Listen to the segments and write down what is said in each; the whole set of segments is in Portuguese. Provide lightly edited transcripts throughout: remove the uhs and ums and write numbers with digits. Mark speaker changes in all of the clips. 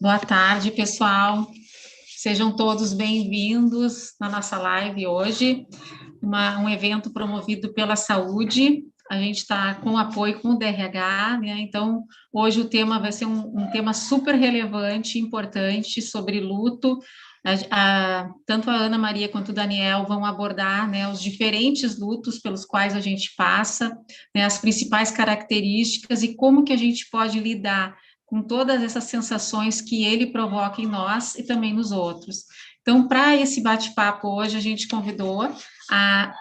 Speaker 1: Boa tarde, pessoal. Sejam todos bem-vindos na nossa live hoje, um evento promovido pela saúde. A gente está com apoio com o DRH, né? Então, hoje o tema vai ser um tema super relevante, importante, sobre luto. Tanto a Ana Maria quanto o Daniel vão abordar, né, os diferentes lutos pelos quais a gente passa, né, as principais características e como que a gente pode lidar com todas essas sensações que ele provoca em nós e também nos outros. Então, para esse bate-papo hoje, a gente convidou a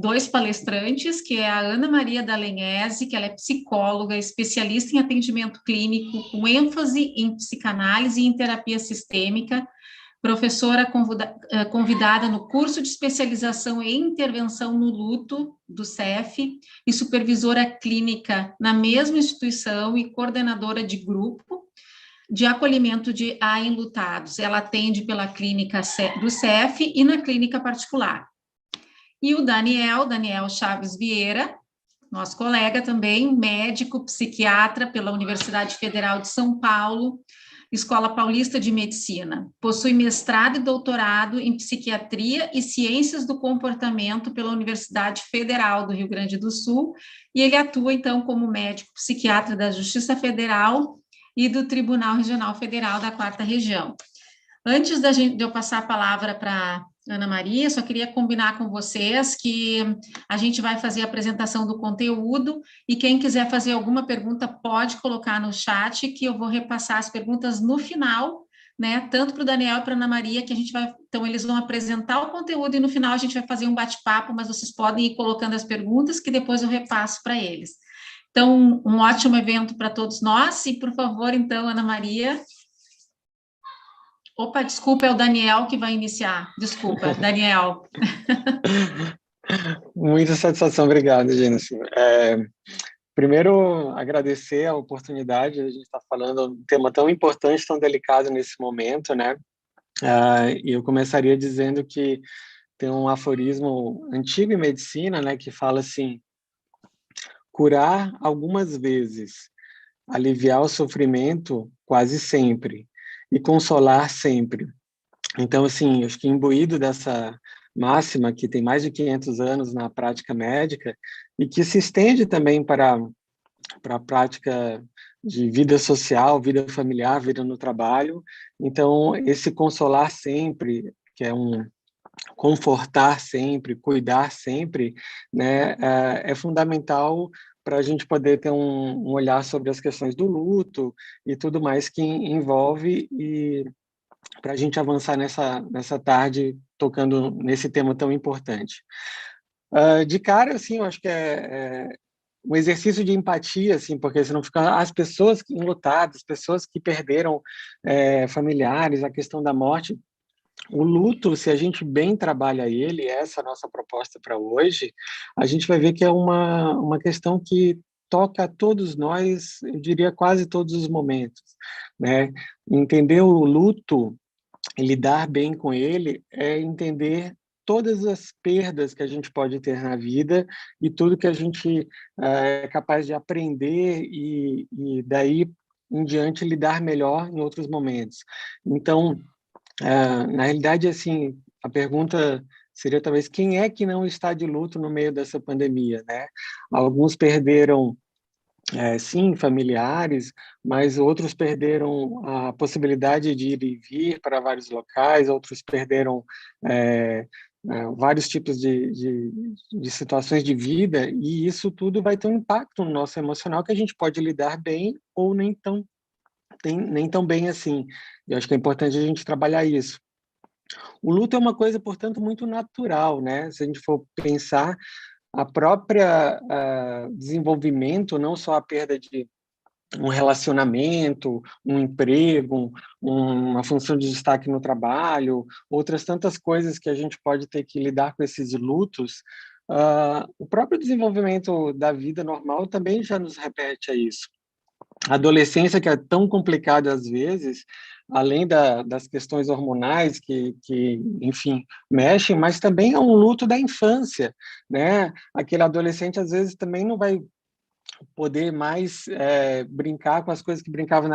Speaker 1: dois palestrantes, que é a Ana Maria Dalenese, que ela é psicóloga, especialista em atendimento clínico, com ênfase em psicanálise e em terapia sistêmica, professora convidada no curso de especialização em intervenção no luto do CEF e supervisora clínica na mesma instituição e coordenadora de grupo de acolhimento de enlutados. Ela atende pela clínica do CEF e na clínica particular. E o Daniel Chaves Vieira, nosso colega também, médico, psiquiatra pela Universidade Federal de São Paulo, Escola Paulista de Medicina. Possui mestrado e doutorado em Psiquiatria e Ciências do Comportamento pela Universidade Federal do Rio Grande do Sul, e ele atua, então, como médico psiquiatra da Justiça Federal e do Tribunal Regional Federal da 4ª Região. Antes de eu passar a palavra para Ana Maria, só queria combinar com vocês que a gente vai fazer a apresentação do conteúdo e quem quiser fazer alguma pergunta pode colocar no chat, que eu vou repassar as perguntas no final, né, tanto para o Daniel e para a Ana Maria, que a gente vai, então eles vão apresentar o conteúdo e no final a gente vai fazer um bate-papo, mas vocês podem ir colocando as perguntas que depois eu repasso para eles. Então, um ótimo evento para todos nós e, por favor, então, Ana Maria... Opa, desculpa, é o Daniel que vai iniciar. Desculpa, Daniel.
Speaker 2: Muita satisfação, obrigado, Gênesis. Primeiro, agradecer a oportunidade, a gente está falando de um tema tão importante, tão delicado nesse momento, né? E eu começaria dizendo que tem um aforismo antigo em medicina, né, que fala assim: curar algumas vezes, aliviar o sofrimento quase sempre e consolar sempre. Então, assim, acho que imbuído dessa máxima que tem mais de 500 anos na prática médica e que se estende também para a prática de vida social, vida familiar, vida no trabalho. Então, esse consolar sempre, que é um confortar sempre, cuidar sempre, né, é fundamental para a gente poder ter um olhar sobre as questões do luto e tudo mais que envolve, e para a gente avançar nessa tarde tocando nesse tema tão importante. De cara, assim, eu acho que é um exercício de empatia, assim, porque senão fica as pessoas enlutadas, as pessoas que perderam familiares, a questão da morte. O luto, se a gente bem trabalha ele, essa é a nossa proposta para hoje, a gente vai ver que é uma questão que toca a todos nós, eu diria quase todos os momentos, né? Entender o luto e lidar bem com ele é entender todas as perdas que a gente pode ter na vida e tudo que a gente é capaz de aprender e daí em diante lidar melhor em outros momentos. Então, na realidade, assim, a pergunta seria talvez quem é que não está de luto no meio dessa pandemia, né? Alguns perderam sim, familiares, mas outros perderam a possibilidade de ir e vir para vários locais, outros perderam vários tipos de situações de vida, e isso tudo vai ter um impacto no nosso emocional que a gente pode lidar bem ou nem tão bem assim. Eu acho que é importante a gente trabalhar isso. O luto é uma coisa, portanto, muito natural, né? Se a gente for pensar, a própria desenvolvimento, não só a perda de um relacionamento, um emprego, uma função de destaque no trabalho, outras tantas coisas que a gente pode ter que lidar com esses lutos, o próprio desenvolvimento da vida normal também já nos repete a isso. A adolescência, que é tão complicada às vezes, além das questões hormonais que, enfim, mexem, mas também é um luto da infância, né? Aquele adolescente, às vezes, também não vai poder mais brincar com as coisas que brincava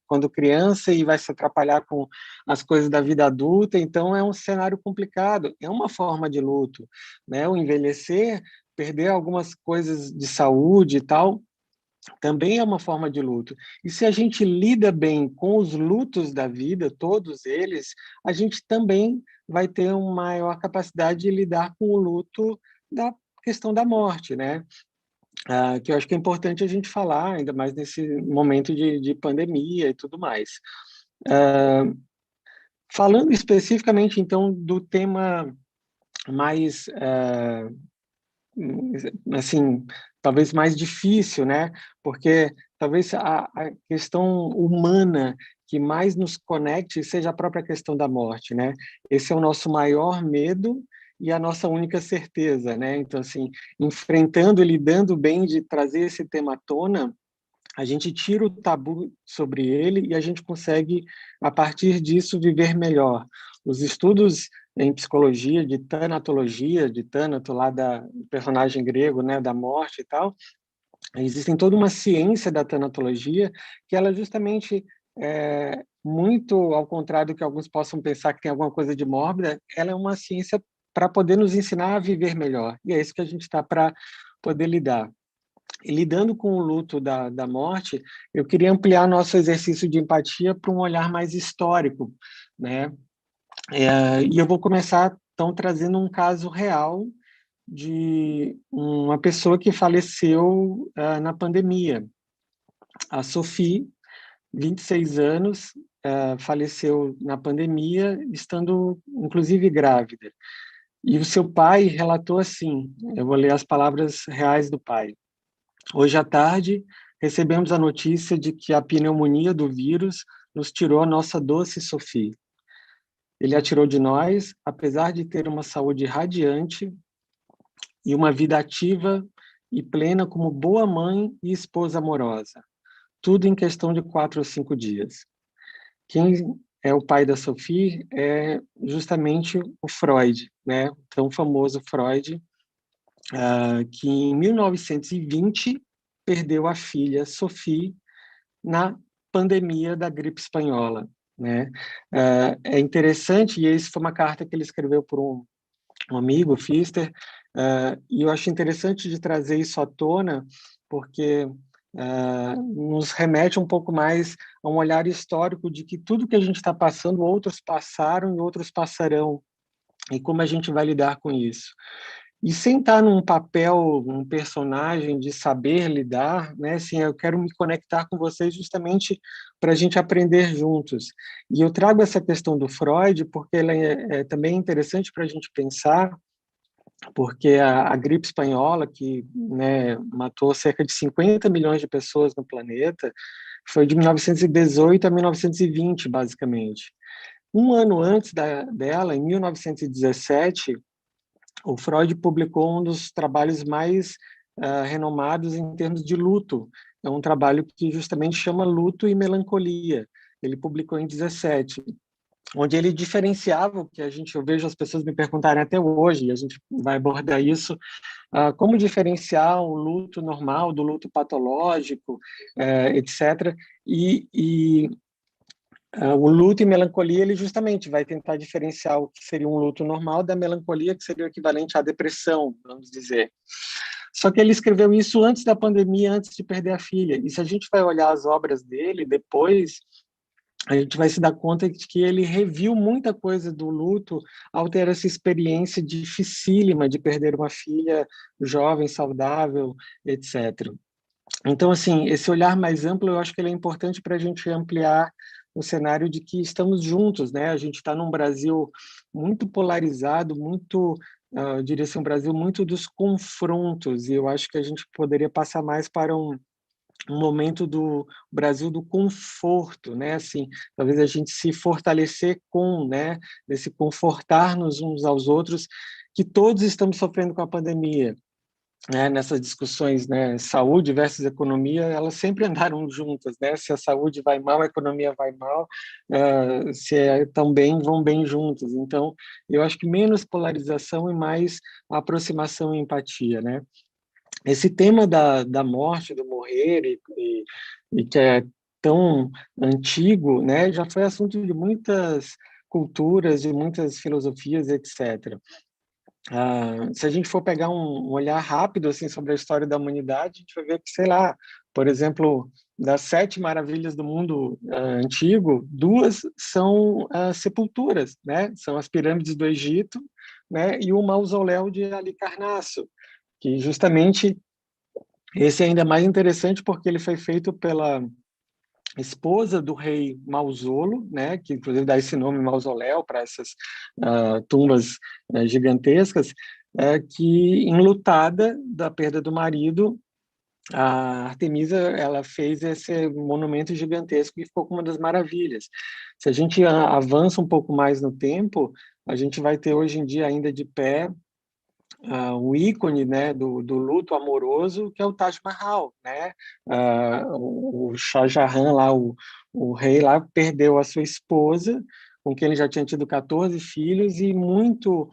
Speaker 2: quando criança e vai se atrapalhar com as coisas da vida adulta. Então, é um cenário complicado, é uma forma de luto, né? O envelhecer, perder algumas coisas de saúde e tal, também é uma forma de luto. E se a gente lida bem com os lutos da vida, todos eles, a gente também vai ter uma maior capacidade de lidar com o luto da questão da morte, né? Que eu acho que é importante a gente falar, ainda mais nesse momento de pandemia e tudo mais. Falando especificamente, então, do tema mais, assim, talvez mais difícil, né? Porque talvez a questão humana que mais nos conecte seja a própria questão da morte, né? Esse é o nosso maior medo e a nossa única certeza, né? Então, assim, enfrentando e lidando bem de trazer esse tema à tona, a gente tira o tabu sobre ele e a gente consegue, a partir disso, viver melhor. Os estudos em psicologia, de tanatologia, de Tânato, lá do personagem grego, né, da morte e tal, existem toda uma ciência da tanatologia que ela justamente, muito ao contrário do que alguns possam pensar que tem alguma coisa de mórbida, ela é uma ciência para poder nos ensinar a viver melhor. E é isso que a gente está para poder lidar. E lidando com o luto da morte, eu queria ampliar nosso exercício de empatia para um olhar mais histórico, né? E eu vou começar, então, trazendo um caso real de uma pessoa que faleceu na pandemia. A Sophie, 26 anos, faleceu na pandemia, estando, inclusive, grávida. E o seu pai relatou assim, eu vou ler as palavras reais do pai. Hoje à tarde, recebemos a notícia de que a pneumonia do vírus nos tirou a nossa doce Sophie. Ele a tirou de nós, apesar de ter uma saúde radiante e uma vida ativa e plena como boa mãe e esposa amorosa. Tudo em questão de 4 ou 5 dias. Quem é o pai da Sophie é justamente o Freud, né? O tão famoso Freud, que em 1920 perdeu a filha Sophie na pandemia da gripe espanhola, né? É interessante, e isso foi uma carta que ele escreveu por um amigo, Pfister, e eu acho interessante de trazer isso à tona, porque nos remete um pouco mais a um olhar histórico de que tudo que a gente está passando, outros passaram e outros passarão, e como a gente vai lidar com isso. E sem estar num papel, um personagem de saber lidar, né? Assim, eu quero me conectar com vocês justamente para a gente aprender juntos. E eu trago essa questão do Freud porque ela é também interessante para a gente pensar, porque a gripe espanhola, que, né, matou cerca de 50 milhões de pessoas no planeta, foi de 1918 a 1920, basicamente. Um ano antes dela, em 1917, o Freud publicou um dos trabalhos mais renomados em termos de luto. É um trabalho que justamente chama Luto e Melancolia. Ele publicou em 17, onde ele diferenciava o que eu vejo as pessoas me perguntarem até hoje, e a gente vai abordar isso, como diferenciar o luto normal do luto patológico, etc. E o luto e melancolia, ele justamente vai tentar diferenciar o que seria um luto normal da melancolia, que seria o equivalente à depressão, vamos dizer. Só que ele escreveu isso antes da pandemia, antes de perder a filha. E se a gente vai olhar as obras dele depois, a gente vai se dar conta de que ele reviu muita coisa do luto ao ter essa experiência dificílima de perder uma filha jovem, saudável, etc. Então, assim, esse olhar mais amplo, eu acho que ele é importante para a gente ampliar o cenário de que estamos juntos, né? A gente está num Brasil muito polarizado, muito, eu diria assim, um Brasil muito dos confrontos, e eu acho que a gente poderia passar mais para um momento do Brasil do conforto, né? Assim, talvez a gente se fortalecer com, né? Desse confortar-nos uns aos outros, que todos estamos sofrendo com a pandemia, né, nessas discussões, né, saúde versus economia, elas sempre andaram juntas, né? Se a saúde vai mal, a economia vai mal, se tão bem, vão bem juntos. Então, eu acho que menos polarização e mais aproximação e empatia, né? esse tema da morte, do morrer, e que é tão antigo, né, já foi assunto de muitas culturas, de muitas filosofias, etc. Se a gente for pegar um olhar rápido assim sobre a história da humanidade, a gente vai ver que, sei lá, por exemplo, das 7 maravilhas do mundo antigo, 2 são sepulturas, né? São as pirâmides do Egito, né? E o mausoléu de Halicarnasso, que justamente esse é ainda mais interessante porque ele foi feito pela esposa do rei Mausolo, né, que inclusive dá esse nome mausoléu para essas tumbas gigantescas, que enlutada da perda do marido, a Artemisa ela fez esse monumento gigantesco e ficou como uma das maravilhas. Se a gente avança um pouco mais no tempo, a gente vai ter hoje em dia ainda de pé o ícone, né, do luto amoroso, que é o Taj Mahal, né? O Shah Jahan lá, o rei lá perdeu a sua esposa, com quem ele já tinha tido 14 filhos e muito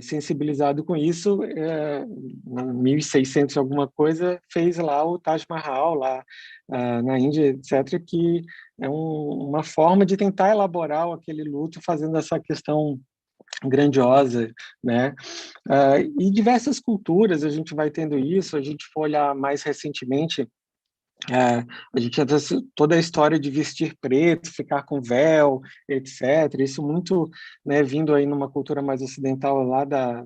Speaker 2: sensibilizado com isso, em 1600 alguma coisa, fez lá o Taj Mahal lá na Índia, etc., que é uma forma de tentar elaborar aquele luto, fazendo essa questão grandiosa, né? E diversas culturas a gente vai tendo isso. A gente for olhar mais recentemente, a gente já tem toda a história de vestir preto, ficar com véu, etc. Isso muito, né, vindo aí numa cultura mais ocidental lá da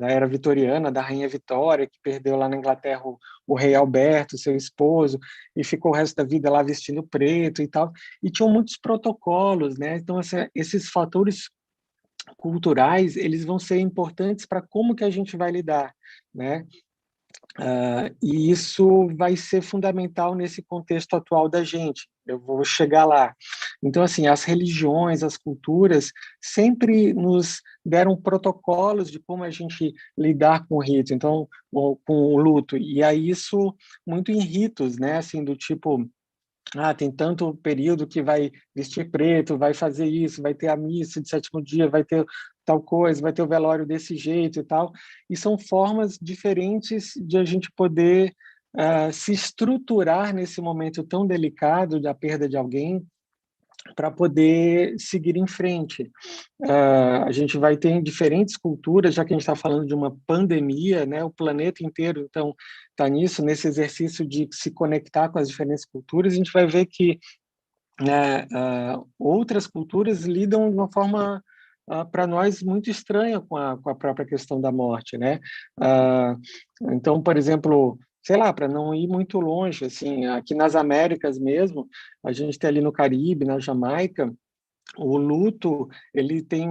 Speaker 2: era vitoriana, da Rainha Vitória, que perdeu lá na Inglaterra o rei Alberto, seu esposo, e ficou o resto da vida lá vestindo preto e tal. E tinham muitos protocolos, né? Então, esses fatores culturais, eles vão ser importantes para como que a gente vai lidar, né? E isso vai ser fundamental nesse contexto atual da gente. Eu vou chegar lá. Então, assim, as religiões, as culturas sempre nos deram protocolos de como a gente lidar com o rito, então, com o luto. E aí isso muito em ritos, né? Assim, do tipo, tem tanto período que vai vestir preto, vai fazer isso, vai ter a missa de 7º dia, vai ter tal coisa, vai ter o velório desse jeito e tal. E são formas diferentes de a gente poder se estruturar nesse momento tão delicado da perda de alguém para poder seguir em frente. A gente vai ter em diferentes culturas, já que a gente está falando de uma pandemia, né? O planeta inteiro, então, está nisso, nesse exercício de se conectar com as diferentes culturas. A gente vai ver que outras culturas lidam de uma forma para nós muito estranha com a própria questão da morte, né? Ah, então, por exemplo, sei lá, para não ir muito longe, assim, aqui nas Américas mesmo, a gente tem ali no Caribe, na Jamaica, o luto, ele tem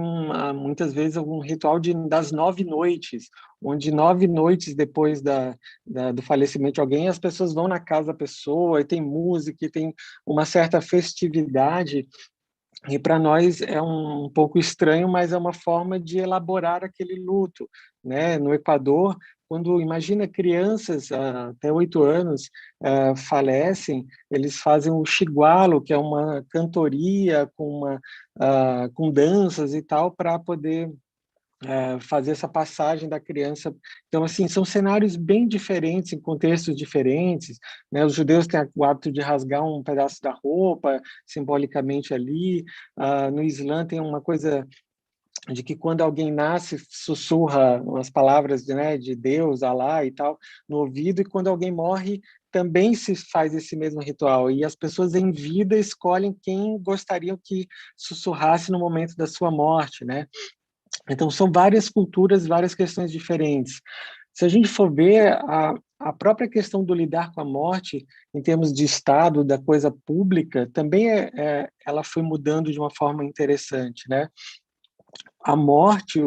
Speaker 2: muitas vezes algum ritual das 9 noites, onde 9 noites depois do falecimento de alguém, as pessoas vão na casa da pessoa, e tem música, e tem uma certa festividade, e para nós é um pouco estranho, mas é uma forma de elaborar aquele luto, né? No Equador, quando imagina crianças até 8 anos falecem, eles fazem o chigualo, que é uma cantoria com danças e tal, para poder fazer essa passagem da criança. Então, assim, são cenários bem diferentes, em contextos diferentes, né? Os judeus têm o hábito de rasgar um pedaço da roupa, simbolicamente ali. No Islã tem uma coisa de que quando alguém nasce, sussurra as palavras de Deus, Alá e tal, no ouvido, e quando alguém morre, também se faz esse mesmo ritual. E as pessoas em vida escolhem quem gostariam que sussurrasse no momento da sua morte, né? Então, são várias culturas, várias questões diferentes. Se a gente for ver a própria questão do lidar com a morte, em termos de Estado, da coisa pública, também ela foi mudando de uma forma interessante, né? A morte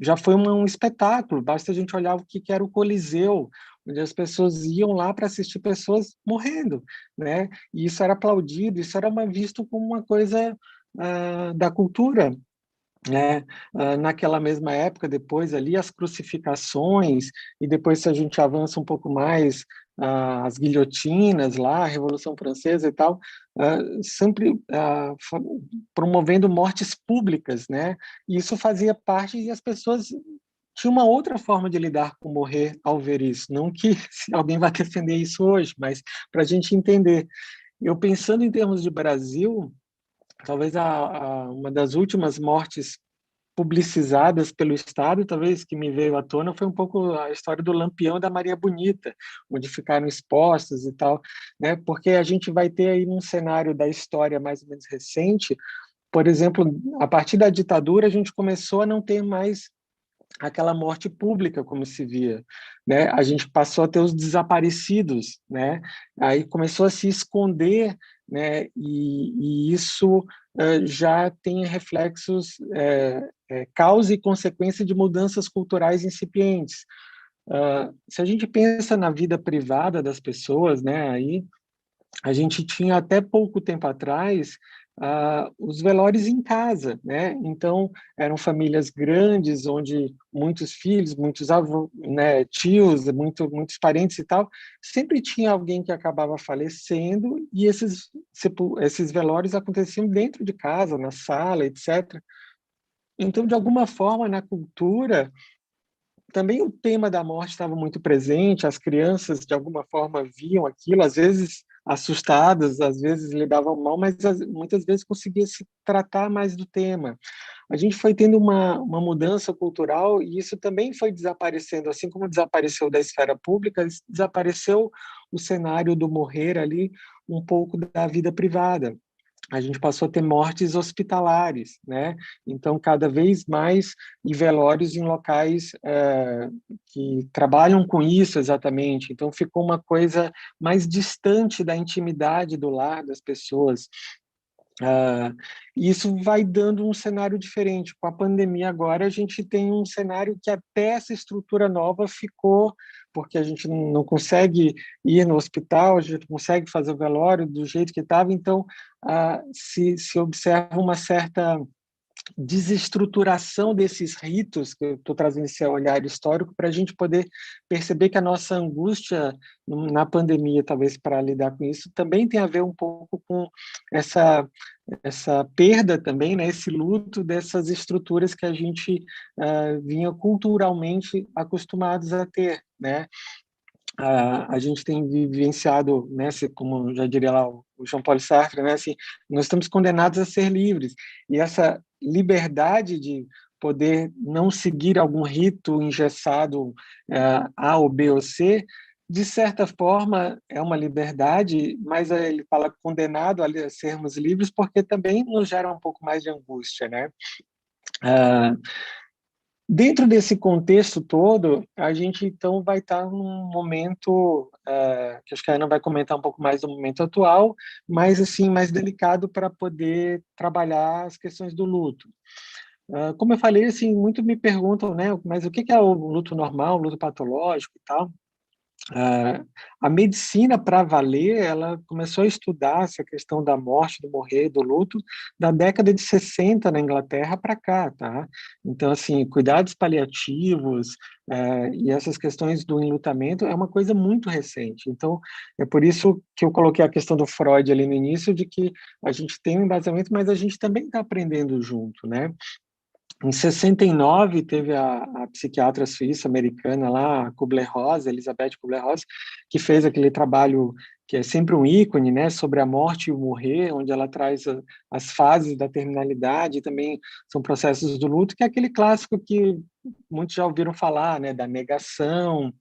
Speaker 2: já foi um espetáculo, basta a gente olhar o que era o Coliseu, onde as pessoas iam lá para assistir pessoas morrendo, né? E isso era aplaudido, isso era visto como uma coisa da cultura, né? Naquela mesma época, depois ali, as crucificações, e depois, se a gente avança um pouco mais, as guilhotinas lá, a Revolução Francesa e tal, sempre promovendo mortes públicas, né? E isso fazia parte, e as pessoas tinha uma outra forma de lidar com morrer ao ver isso. Não que alguém vá defender isso hoje, mas para a gente entender. Eu pensando em termos de Brasil, talvez uma das últimas mortes publicizadas pelo Estado, talvez que me veio à tona, foi um pouco a história do Lampião e da Maria Bonita, onde ficaram expostos e tal, né? Porque a gente vai ter aí um cenário da história mais ou menos recente, por exemplo, a partir da ditadura, a gente começou a não ter mais aquela morte pública como se via, né? A gente passou a ter os desaparecidos, né? Aí começou a se esconder, né? E isso já tem reflexos, causa e consequência de mudanças culturais incipientes. Se a gente pensa na vida privada das pessoas, né? Aí a gente tinha até pouco tempo atrás os velórios em casa, né? Então eram famílias grandes onde muitos filhos, muitos avós, né, tios, muitos parentes e tal, sempre tinha alguém que acabava falecendo e esses velórios aconteciam dentro de casa, na sala, etc. Então, de alguma forma, na cultura também o tema da morte estava muito presente, as crianças, de alguma forma, viam aquilo, às vezes assustadas, às vezes lidavam mal, mas muitas vezes conseguia se tratar mais do tema. A gente foi tendo uma mudança cultural e isso também foi desaparecendo, assim como desapareceu da esfera pública, desapareceu o cenário do morrer ali, um pouco da vida privada. A gente passou a ter mortes hospitalares, né? Então, cada vez mais em velórios em locais que trabalham com isso exatamente. Então, ficou uma coisa mais distante da intimidade do lar das pessoas. Ah, isso vai dando um cenário diferente. Com a pandemia agora, a gente tem um cenário que até essa estrutura nova ficou, porque a gente não consegue ir no hospital, a gente não consegue fazer o velório do jeito que estava, então se observa uma certa desestruturação desses ritos, que eu estou trazendo esse olhar histórico, para a gente poder perceber que a nossa angústia na pandemia, talvez para lidar com isso, também tem a ver um pouco com essa perda também, né, esse luto dessas estruturas que a gente vinha culturalmente acostumados a ter, né? A gente tem vivenciado, né, como já diria lá o Jean Paul Sartre, né, assim, nós estamos condenados a ser livres. E essa liberdade de poder não seguir algum rito engessado A ou B ou C, de certa forma é uma liberdade, mas ele fala condenado a sermos livres porque também nos gera um pouco mais de angústia, né? Ah, Dentro desse contexto todo, a gente então vai estar num momento que acho que a Ana vai comentar um pouco mais do momento atual, mas assim mais delicado para poder trabalhar as questões do luto. Como eu falei, assim, muito me perguntam, né, mas o que é o luto normal, o luto patológico e tal? A medicina, para valer, ela começou a estudar essa questão da morte, do morrer, do luto, da década de 60 na Inglaterra para cá, tá? Então, assim, cuidados paliativos e essas questões do enlutamento é uma coisa muito recente. Então, é por isso que eu coloquei a questão do Freud ali no início, de que a gente tem um embasamento, mas a gente também está aprendendo junto, né? Em 69, teve a psiquiatra suíça-americana lá, Kubler-Ross, Elizabeth Kubler-Ross, que fez aquele trabalho que é sempre um ícone, né, sobre a morte e o morrer, onde ela traz as fases da terminalidade, e também são processos do luto, que é aquele clássico que muitos já ouviram falar, né, da negação,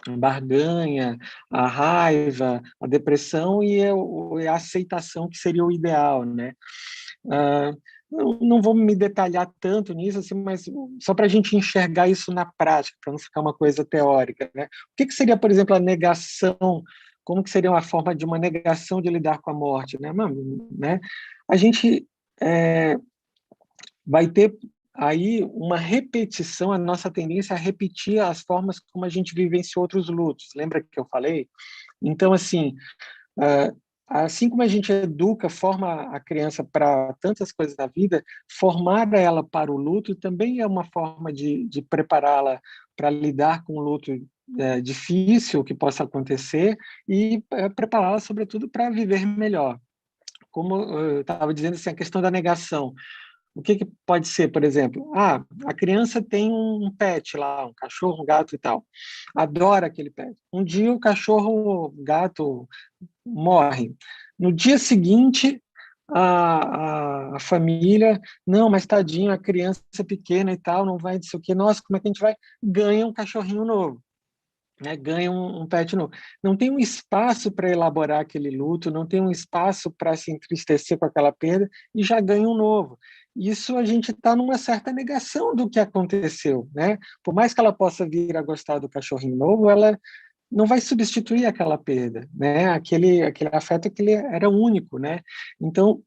Speaker 2: a barganha, a raiva, a depressão e a aceitação, que seria o ideal, né? Ah, não vou me detalhar tanto nisso, assim, mas só para a gente enxergar isso na prática, para não ficar uma coisa teórica, né? O que seria, por exemplo, a negação? Como que seria uma forma de uma negação de lidar com a morte, né? Né? A gente vai ter aí uma repetição, a nossa tendência a repetir as formas como a gente vivenciou outros lutos. Lembra que eu falei? Então, assim, assim como a gente educa, forma a criança para tantas coisas da vida, formar ela para o luto também é uma forma de prepará-la para lidar com o luto difícil que possa acontecer e prepará-la, sobretudo, para viver melhor. Como eu estava dizendo, assim, a questão da negação. O que pode ser, por exemplo? A criança tem um pet lá, um cachorro, um gato e tal. Adora aquele pet. Um dia o cachorro, o gato morre. No dia seguinte, a família, não, mas tadinho, a criança é pequena e tal, não vai dizer o quê. Nossa, como é que a gente vai? Ganha um cachorrinho novo. Né, ganha um pet novo. Não tem um espaço para elaborar aquele luto, não tem um espaço para se entristecer com aquela perda e já ganha um novo. Isso a gente está numa certa negação do que aconteceu, né? Por mais que ela possa vir a gostar do cachorrinho novo, ela não vai substituir aquela perda, né? Aquele afeto que ele era único, né? Então,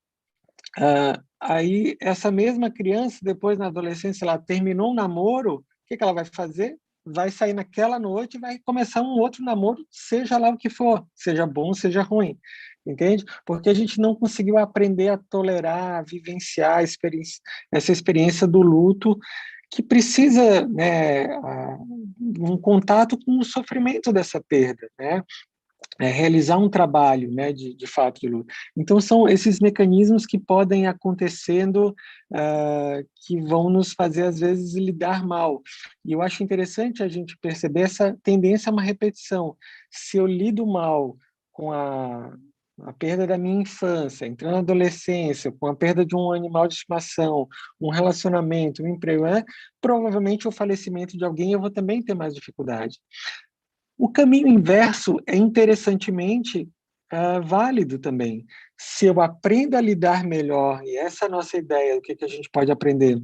Speaker 2: aí essa mesma criança, depois na adolescência, ela terminou um namoro, o que ela vai fazer? Vai sair naquela noite e vai começar um outro namoro, seja lá o que for, seja bom, seja ruim, entende? Porque a gente não conseguiu aprender a tolerar, a vivenciar essa experiência do luto, que precisa, né, um contato com o sofrimento dessa perda, né? Realizar um trabalho, né, de fato de luto. Então são esses mecanismos que podem acontecendo, que vão nos fazer às vezes lidar mal. E eu acho interessante a gente perceber essa tendência a uma repetição. Se eu lido mal com a perda da minha infância, entrando na adolescência, com a perda de um animal de estimação, um relacionamento, um emprego, provavelmente o falecimento de alguém eu vou também ter mais dificuldade. O caminho inverso é interessantemente válido também. Se eu aprendo a lidar melhor, e essa é a nossa ideia, o que a gente pode aprender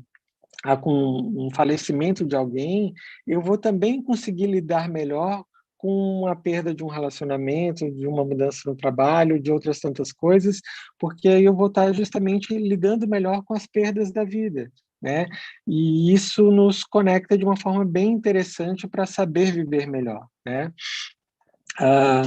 Speaker 2: com um falecimento de alguém, eu vou também conseguir lidar melhor com a perda de um relacionamento, de uma mudança no trabalho, de outras tantas coisas, porque aí eu vou estar justamente lidando melhor com as perdas da vida, né? E isso nos conecta de uma forma bem interessante para saber viver melhor, né? Ah,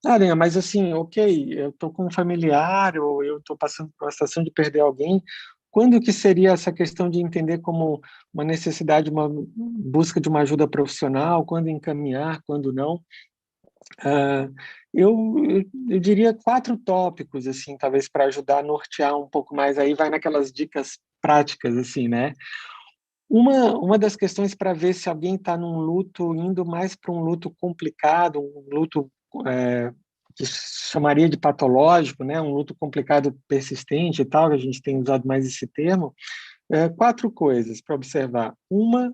Speaker 2: Aranha, mas assim, ok, eu estou com um familiar ou eu estou passando por uma situação de perder alguém, quando que seria essa questão de entender como uma necessidade, uma busca de uma ajuda profissional, quando encaminhar, quando não? Ah, eu diria 4 tópicos, assim, talvez para ajudar a nortear um pouco mais, aí vai naquelas dicas práticas, assim, né? Uma das questões para ver se alguém está num luto, indo mais para um luto complicado, um luto que chamaria de patológico, né? Um luto complicado persistente e tal, que a gente tem usado mais esse termo, 4 coisas para observar. Uma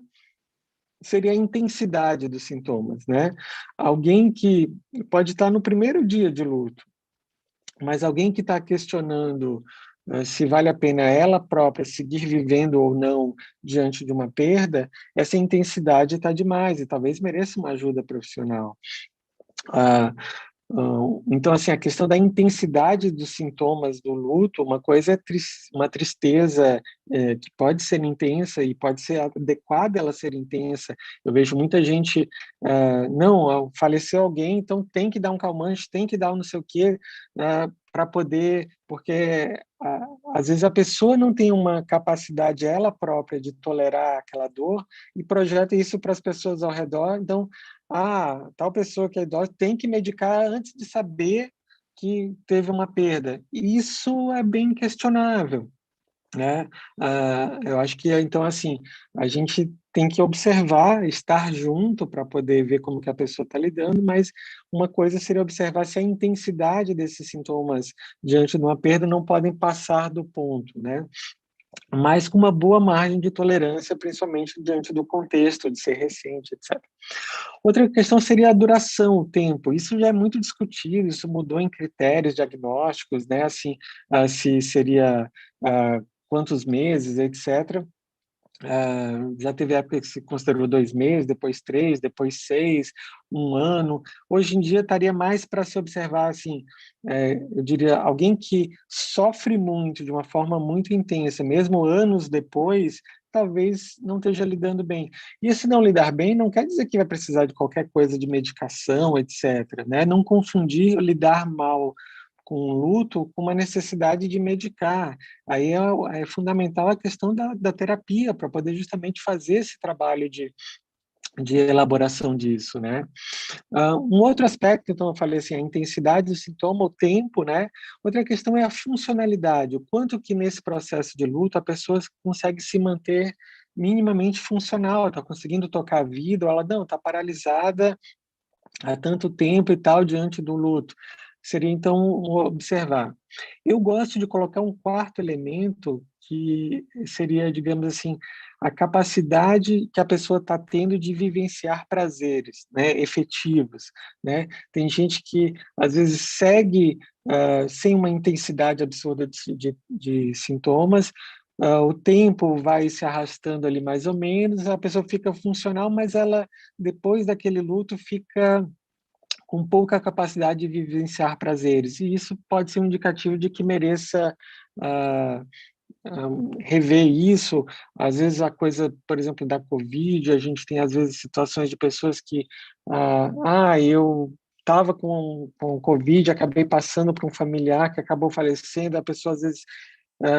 Speaker 2: seria a intensidade dos sintomas, né? Alguém que pode estar no primeiro dia de luto, mas alguém que está questionando se vale a pena ela própria seguir vivendo ou não diante de uma perda, essa intensidade está demais e talvez mereça uma ajuda profissional. Ah, então, assim, a questão da intensidade dos sintomas do luto, uma coisa é uma tristeza que pode ser intensa e pode ser adequada ela ser intensa. Eu vejo muita gente, não, faleceu alguém, então tem que dar um calmante, tem que dar um não sei o quê, para poder, porque às vezes a pessoa não tem uma capacidade ela própria de tolerar aquela dor e projeta isso para as pessoas ao redor, então tal pessoa que é idosa tem que medicar antes de saber que teve uma perda. Isso é bem questionável, né? Eu acho que, então, assim, a gente tem que observar, estar junto para poder ver como que a pessoa está lidando, mas uma coisa seria observar se a intensidade desses sintomas diante de uma perda não podem passar do ponto, né? Mas com uma boa margem de tolerância, principalmente diante do contexto de ser recente, etc. Outra questão seria a duração, o tempo. Isso já é muito discutido, isso mudou em critérios diagnósticos, né? Assim, se seria quantos meses, etc. Já teve época que se considerou 2 meses, depois 3, depois 6, um ano. Hoje em dia estaria mais para se observar, assim, eu diria, alguém que sofre muito, de uma forma muito intensa, mesmo anos depois, talvez não esteja lidando bem. E se não lidar bem, não quer dizer que vai precisar de qualquer coisa de medicação, etc., né? Não confundir lidar mal com o luto com uma necessidade de medicar. Aí é fundamental a questão da terapia, para poder justamente fazer esse trabalho de elaboração disso, né? Um outro aspecto, então, eu falei assim, a intensidade do sintoma, o tempo, né? Outra questão é a funcionalidade, o quanto que nesse processo de luto a pessoa consegue se manter minimamente funcional, está conseguindo tocar a vida, ou ela não, está paralisada há tanto tempo e tal diante do luto. Seria, então, observar. Eu gosto de colocar um quarto elemento que seria, digamos assim, a capacidade que a pessoa está tendo de vivenciar prazeres, né, efetivos, né? Tem gente que, às vezes, segue sem uma intensidade absurda de sintomas, o tempo vai se arrastando ali mais ou menos, a pessoa fica funcional, mas ela, depois daquele luto, fica com pouca capacidade de vivenciar prazeres, e isso pode ser um indicativo de que mereça ah, rever isso. Às vezes a coisa, por exemplo, da Covid, a gente tem às vezes situações de pessoas que, eu estava com Covid, acabei passando para um familiar que acabou falecendo, a pessoa às vezes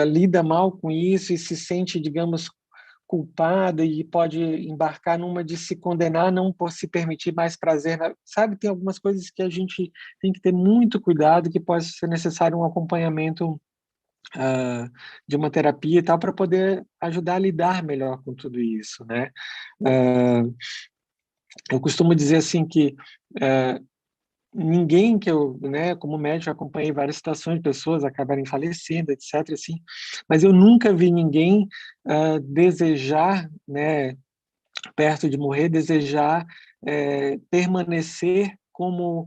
Speaker 2: lida mal com isso e se sente, digamos, culpada e pode embarcar numa de se condenar não por se permitir mais prazer, sabe? Tem algumas coisas que a gente tem que ter muito cuidado, que pode ser necessário um acompanhamento de uma terapia e tal, para poder ajudar a lidar melhor com tudo isso, né? Eu costumo dizer assim que ninguém que eu, né, como médico, acompanhei várias situações de pessoas acabarem falecendo, etc, assim, mas eu nunca vi ninguém desejar, né, perto de morrer, desejar permanecer como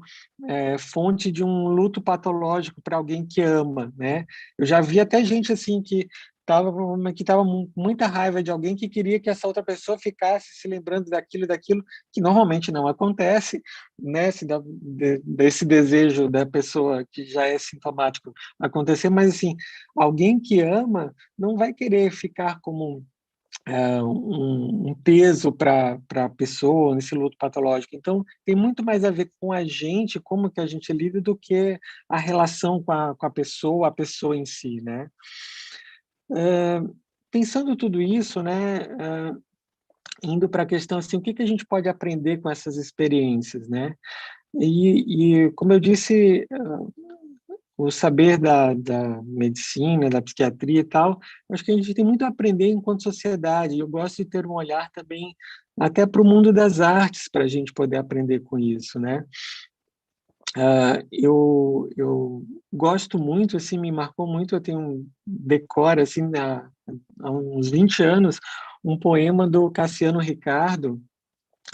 Speaker 2: fonte de um luto patológico para alguém que ama, né? Eu já vi até gente assim que estava com muita raiva de alguém que queria que essa outra pessoa ficasse se lembrando daquilo e daquilo, que normalmente não acontece, né? Desse desejo da pessoa que já é sintomático acontecer, mas assim, alguém que ama não vai querer ficar como um peso para a pessoa nesse luto patológico. Então, tem muito mais a ver com a gente, como que a gente lida, do que a relação com a pessoa em si, né? Pensando tudo isso, né, indo para a questão assim, o que que a gente pode aprender com essas experiências, né? E como eu disse, o saber da medicina, da psiquiatria e tal, acho que a gente tem muito a aprender enquanto sociedade. Eu gosto de ter um olhar também até para o mundo das artes, para a gente poder aprender com isso, né? Eu gosto muito, assim, me marcou muito, eu tenho um decoro, assim, há uns 20 anos, um poema do Cassiano Ricardo,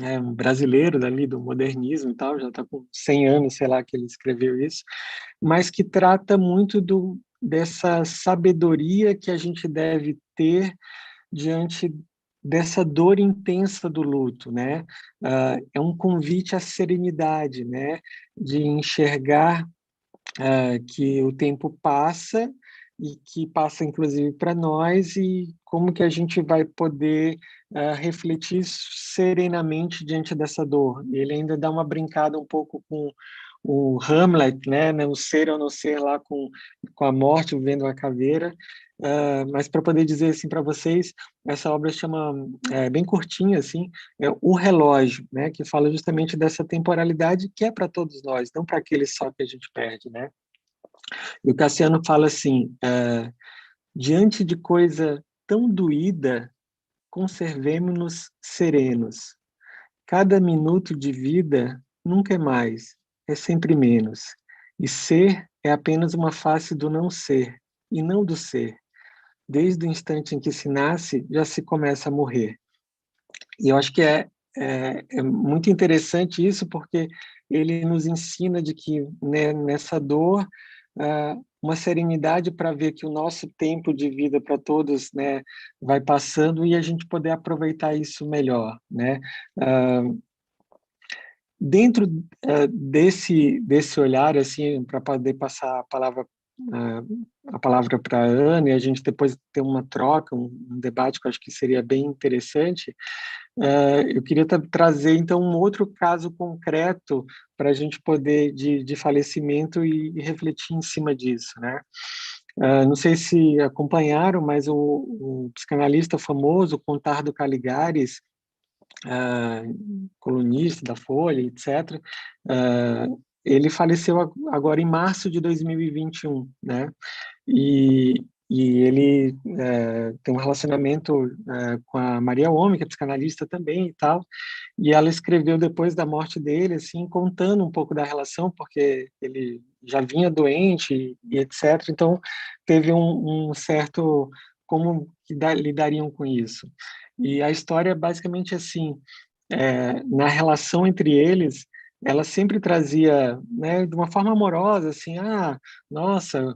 Speaker 2: um brasileiro dali do modernismo e tal, já está com 100 anos, sei lá, que ele escreveu isso, mas que trata muito dessa sabedoria que a gente deve ter diante dessa dor intensa do luto, né? É um convite à serenidade, né? De enxergar que o tempo passa e que passa inclusive para nós, e como que a gente vai poder refletir serenamente diante dessa dor. Ele ainda dá uma brincada um pouco com o Hamlet, né, o ser ou não ser lá com a morte, vivendo a caveira, mas para poder dizer assim para vocês, essa obra chama, bem curtinha assim, é O Relógio, né, que fala justamente dessa temporalidade que é para todos nós, não para aqueles só que a gente perde, né? E o Cassiano fala assim, diante de coisa tão doída, conservemo-nos serenos. Cada minuto de vida nunca é mais, é sempre menos. E ser é apenas uma face do não ser, e não do ser. Desde o instante em que se nasce, já se começa a morrer. E eu acho que é muito interessante isso, porque ele nos ensina de que, né, nessa dor, uma serenidade para ver que o nosso tempo de vida para todos, né, vai passando, e a gente poder aproveitar isso melhor, né? Dentro desse olhar, assim, para poder passar a palavra para a Ana, e a gente depois ter uma troca, um debate que eu acho que seria bem interessante, eu queria trazer, então, um outro caso concreto para a gente poder, de falecimento, e refletir em cima disso, né? Não sei se acompanharam, mas o psicanalista famoso, Contardo Caligares, colunista da Folha, etc. Ele faleceu agora em março de 2021, né? E ele tem um relacionamento com a Maria Homem, que é psicanalista também e tal, e ela escreveu depois da morte dele, assim, contando um pouco da relação, porque ele já vinha doente e etc. Então, teve um certo como que lidariam com isso. E a história é basicamente assim, na relação entre eles, ela sempre trazia, né, de uma forma amorosa, assim, nossa,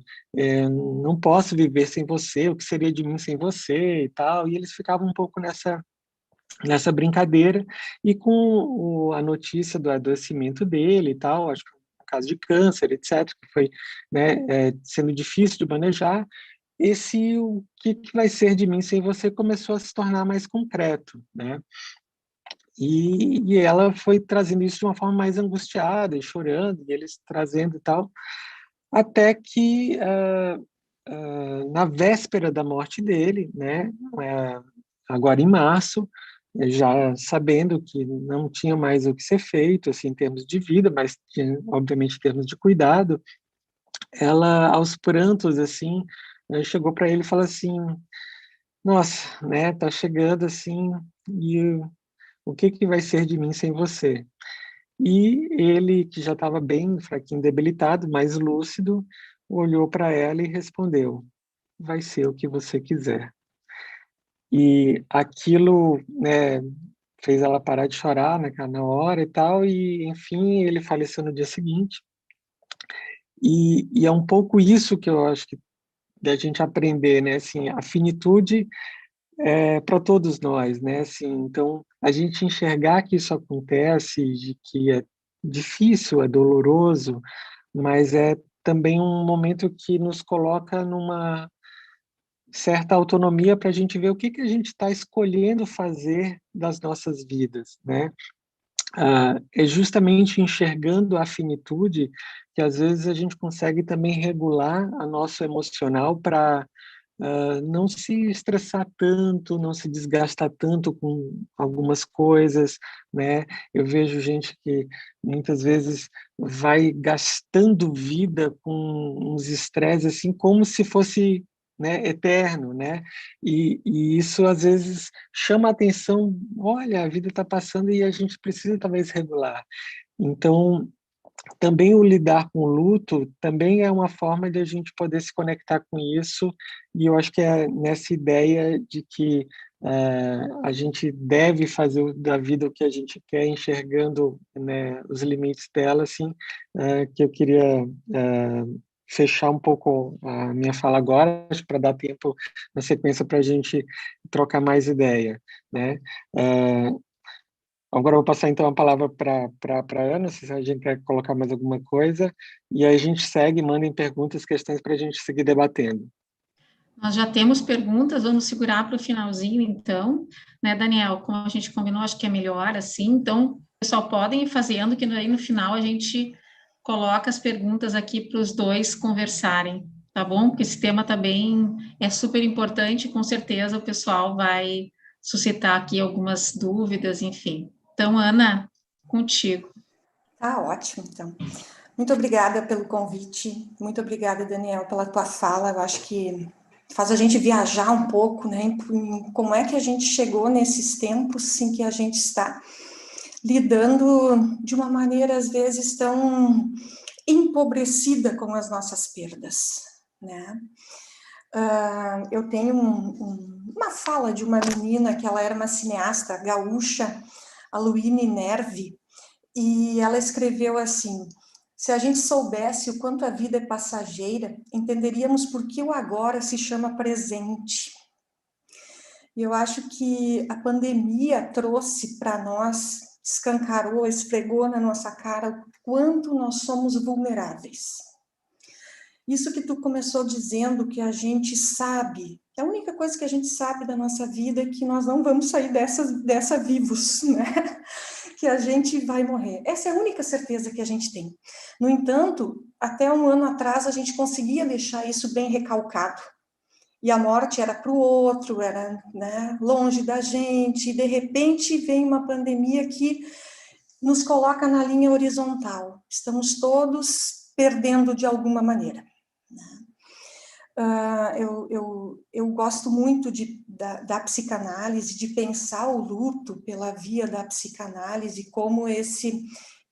Speaker 2: não posso viver sem você, o que seria de mim sem você e tal, e eles ficavam um pouco nessa brincadeira, e com a notícia do adoecimento dele e tal, acho que um caso de câncer, etc., que foi, né, sendo difícil de manejar, o que vai ser de mim sem você começou a se tornar mais concreto, né? E ela foi trazendo isso de uma forma mais angustiada e chorando, e eles trazendo e tal, até que na véspera da morte dele, né, agora em março, já sabendo que não tinha mais o que ser feito, assim, em termos de vida, mas obviamente em termos de cuidado, ela aos prantos, assim, chegou para ele e falou assim: nossa, né, tá chegando assim, e o que vai ser de mim sem você? E ele, que já estava bem fraquinho, debilitado, mais lúcido, olhou para ela e respondeu: vai ser o que você quiser. E aquilo, né, fez ela parar de chorar, né, na hora e tal, e enfim, ele faleceu no dia seguinte. E é um pouco isso que eu acho que da gente aprender, né, assim, a finitude para todos nós, né, assim, então a gente enxergar que isso acontece, de que é difícil, é doloroso, mas é também um momento que nos coloca numa certa autonomia para a gente ver o que a gente está escolhendo fazer das nossas vidas, né? É justamente enxergando a finitude que às vezes a gente consegue também regular a nosso emocional para não se estressar tanto, não se desgastar tanto com algumas coisas, né? Eu vejo gente que muitas vezes vai gastando vida com uns estresses assim como se fosse, né, eterno, né? E isso às vezes chama a atenção. Olha, a vida está passando e a gente precisa talvez regular. Então também o lidar com o luto também é uma forma de a gente poder se conectar com isso, e eu acho que é nessa ideia de que a gente deve fazer da vida o que a gente quer, enxergando, né, os limites dela, assim, que eu queria fechar um pouco a minha fala agora, para dar tempo na sequência para a gente trocar mais ideia, né? Agora eu vou passar então a palavra para a Ana, se a gente quer colocar mais alguma coisa, e aí a gente segue, mandem perguntas, questões para a gente seguir debatendo.
Speaker 1: Nós já temos perguntas, vamos segurar para o finalzinho, então, né, Daniel? Como a gente combinou, acho que é melhor assim. Então, pessoal, podem ir fazendo, que aí no final a gente coloca as perguntas aqui para os dois conversarem, tá bom? Porque esse tema também é super importante, com certeza o pessoal vai suscitar aqui algumas dúvidas, enfim. Então, Ana, contigo.
Speaker 3: Tá ótimo, então. Muito obrigada pelo convite, muito obrigada, Daniel, pela tua fala. Eu acho que faz a gente viajar um pouco, né, em como é que a gente chegou nesses tempos em que a gente está lidando de uma maneira, às vezes, tão empobrecida com as nossas perdas, né? Eu tenho uma fala de uma menina que ela era uma cineasta gaúcha, a Luíne Nervi, e ela escreveu assim: se a gente soubesse o quanto a vida é passageira, entenderíamos por que o agora se chama presente. E eu acho que a pandemia trouxe para nós, escancarou, esfregou na nossa cara o quanto nós somos vulneráveis. Isso que tu começou dizendo que a gente sabe, a única coisa que a gente sabe da nossa vida é que nós não vamos sair dessa vivos, né? Que a gente vai morrer. Essa é a única certeza que a gente tem. No entanto, até um ano atrás a gente conseguia deixar isso bem recalcado. e a morte era para o outro, era, né, longe da gente, e de repente vem uma pandemia que nos coloca na linha horizontal. Estamos todos perdendo de alguma maneira. Eu gosto muito da psicanálise, de pensar o luto pela via da psicanálise como esse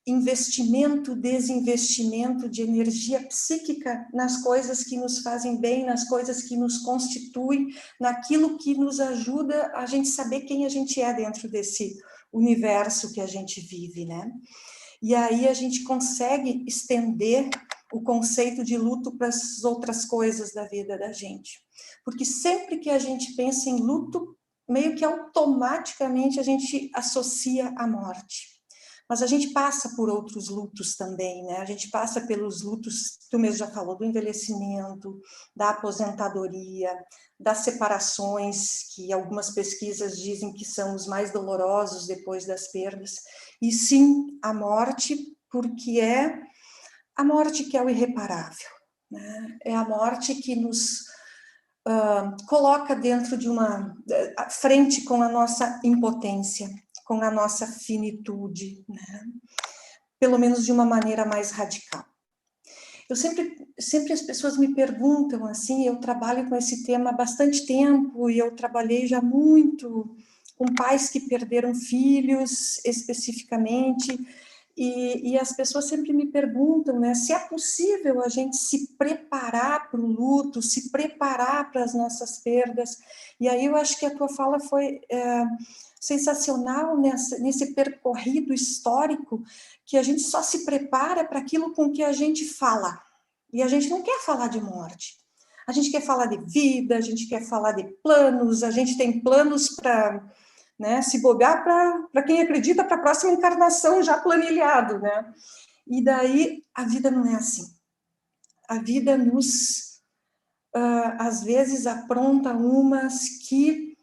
Speaker 3: investimento, desinvestimento de energia psíquica nas coisas que nos fazem bem, nas coisas que nos constituem, naquilo que nos ajuda a gente saber quem a gente é dentro desse universo que a gente vive, né? E aí a gente consegue estender o conceito de luto para as outras coisas da vida da gente. Porque sempre que a gente pensa em luto, meio que automaticamente a gente associa a morte. Mas a gente passa por outros lutos também, né? A gente passa pelos lutos, tu mesmo já falou, do envelhecimento, da aposentadoria, das separações, que algumas pesquisas dizem que são os mais dolorosos depois das perdas. E sim, a morte, porque é a morte que é o irreparável, né? É a morte que nos coloca dentro de uma frente com a nossa impotência, com a nossa finitude, né? Pelo menos de uma maneira mais radical. Eu sempre as pessoas me perguntam assim, eu trabalho com esse tema há bastante tempo e eu trabalhei já muito com pais que perderam filhos especificamente, e as pessoas sempre me perguntam, né, se é possível a gente se preparar para o luto, se preparar para as nossas perdas. E aí eu acho que a tua fala foi sensacional nesse percorrido histórico, que a gente só se prepara para aquilo com que a gente fala. E a gente não quer falar de morte. A gente quer falar de vida, a gente quer falar de planos, a gente tem planos para, né, se bobear para quem acredita para a próxima encarnação já planilhado, né? E daí a vida não é assim. A vida nos, às vezes, apronta umas que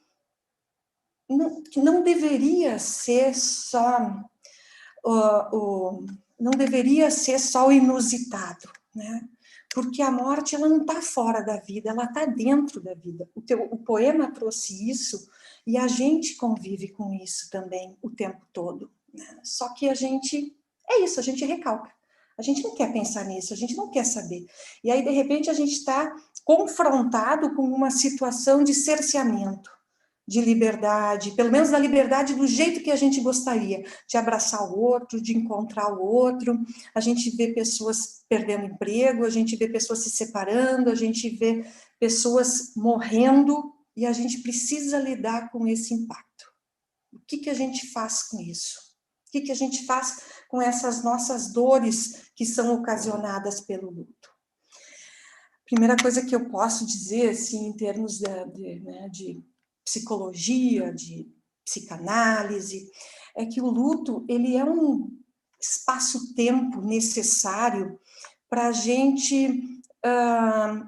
Speaker 3: não deveria ser só não deveria ser só o inusitado, né? Porque a morte ela não está fora da vida, ela está dentro da vida. O poema trouxe isso e a gente convive com isso também o tempo todo, né? Só que a gente a gente recalca. A gente não quer pensar nisso, a gente não quer saber. E aí de repente a gente está confrontado com uma situação de cerceamento, de liberdade, pelo menos da liberdade do jeito que a gente gostaria, de abraçar o outro, de encontrar o outro. A gente vê pessoas perdendo emprego, a gente vê pessoas se separando, a gente vê pessoas morrendo, e a gente precisa lidar com esse impacto. O que a gente faz com isso? O que a gente faz com essas nossas dores que são ocasionadas pelo luto? Primeira coisa que eu posso dizer, assim, em termos de psicologia, de psicanálise, é que o luto ele é um espaço-tempo necessário para a gente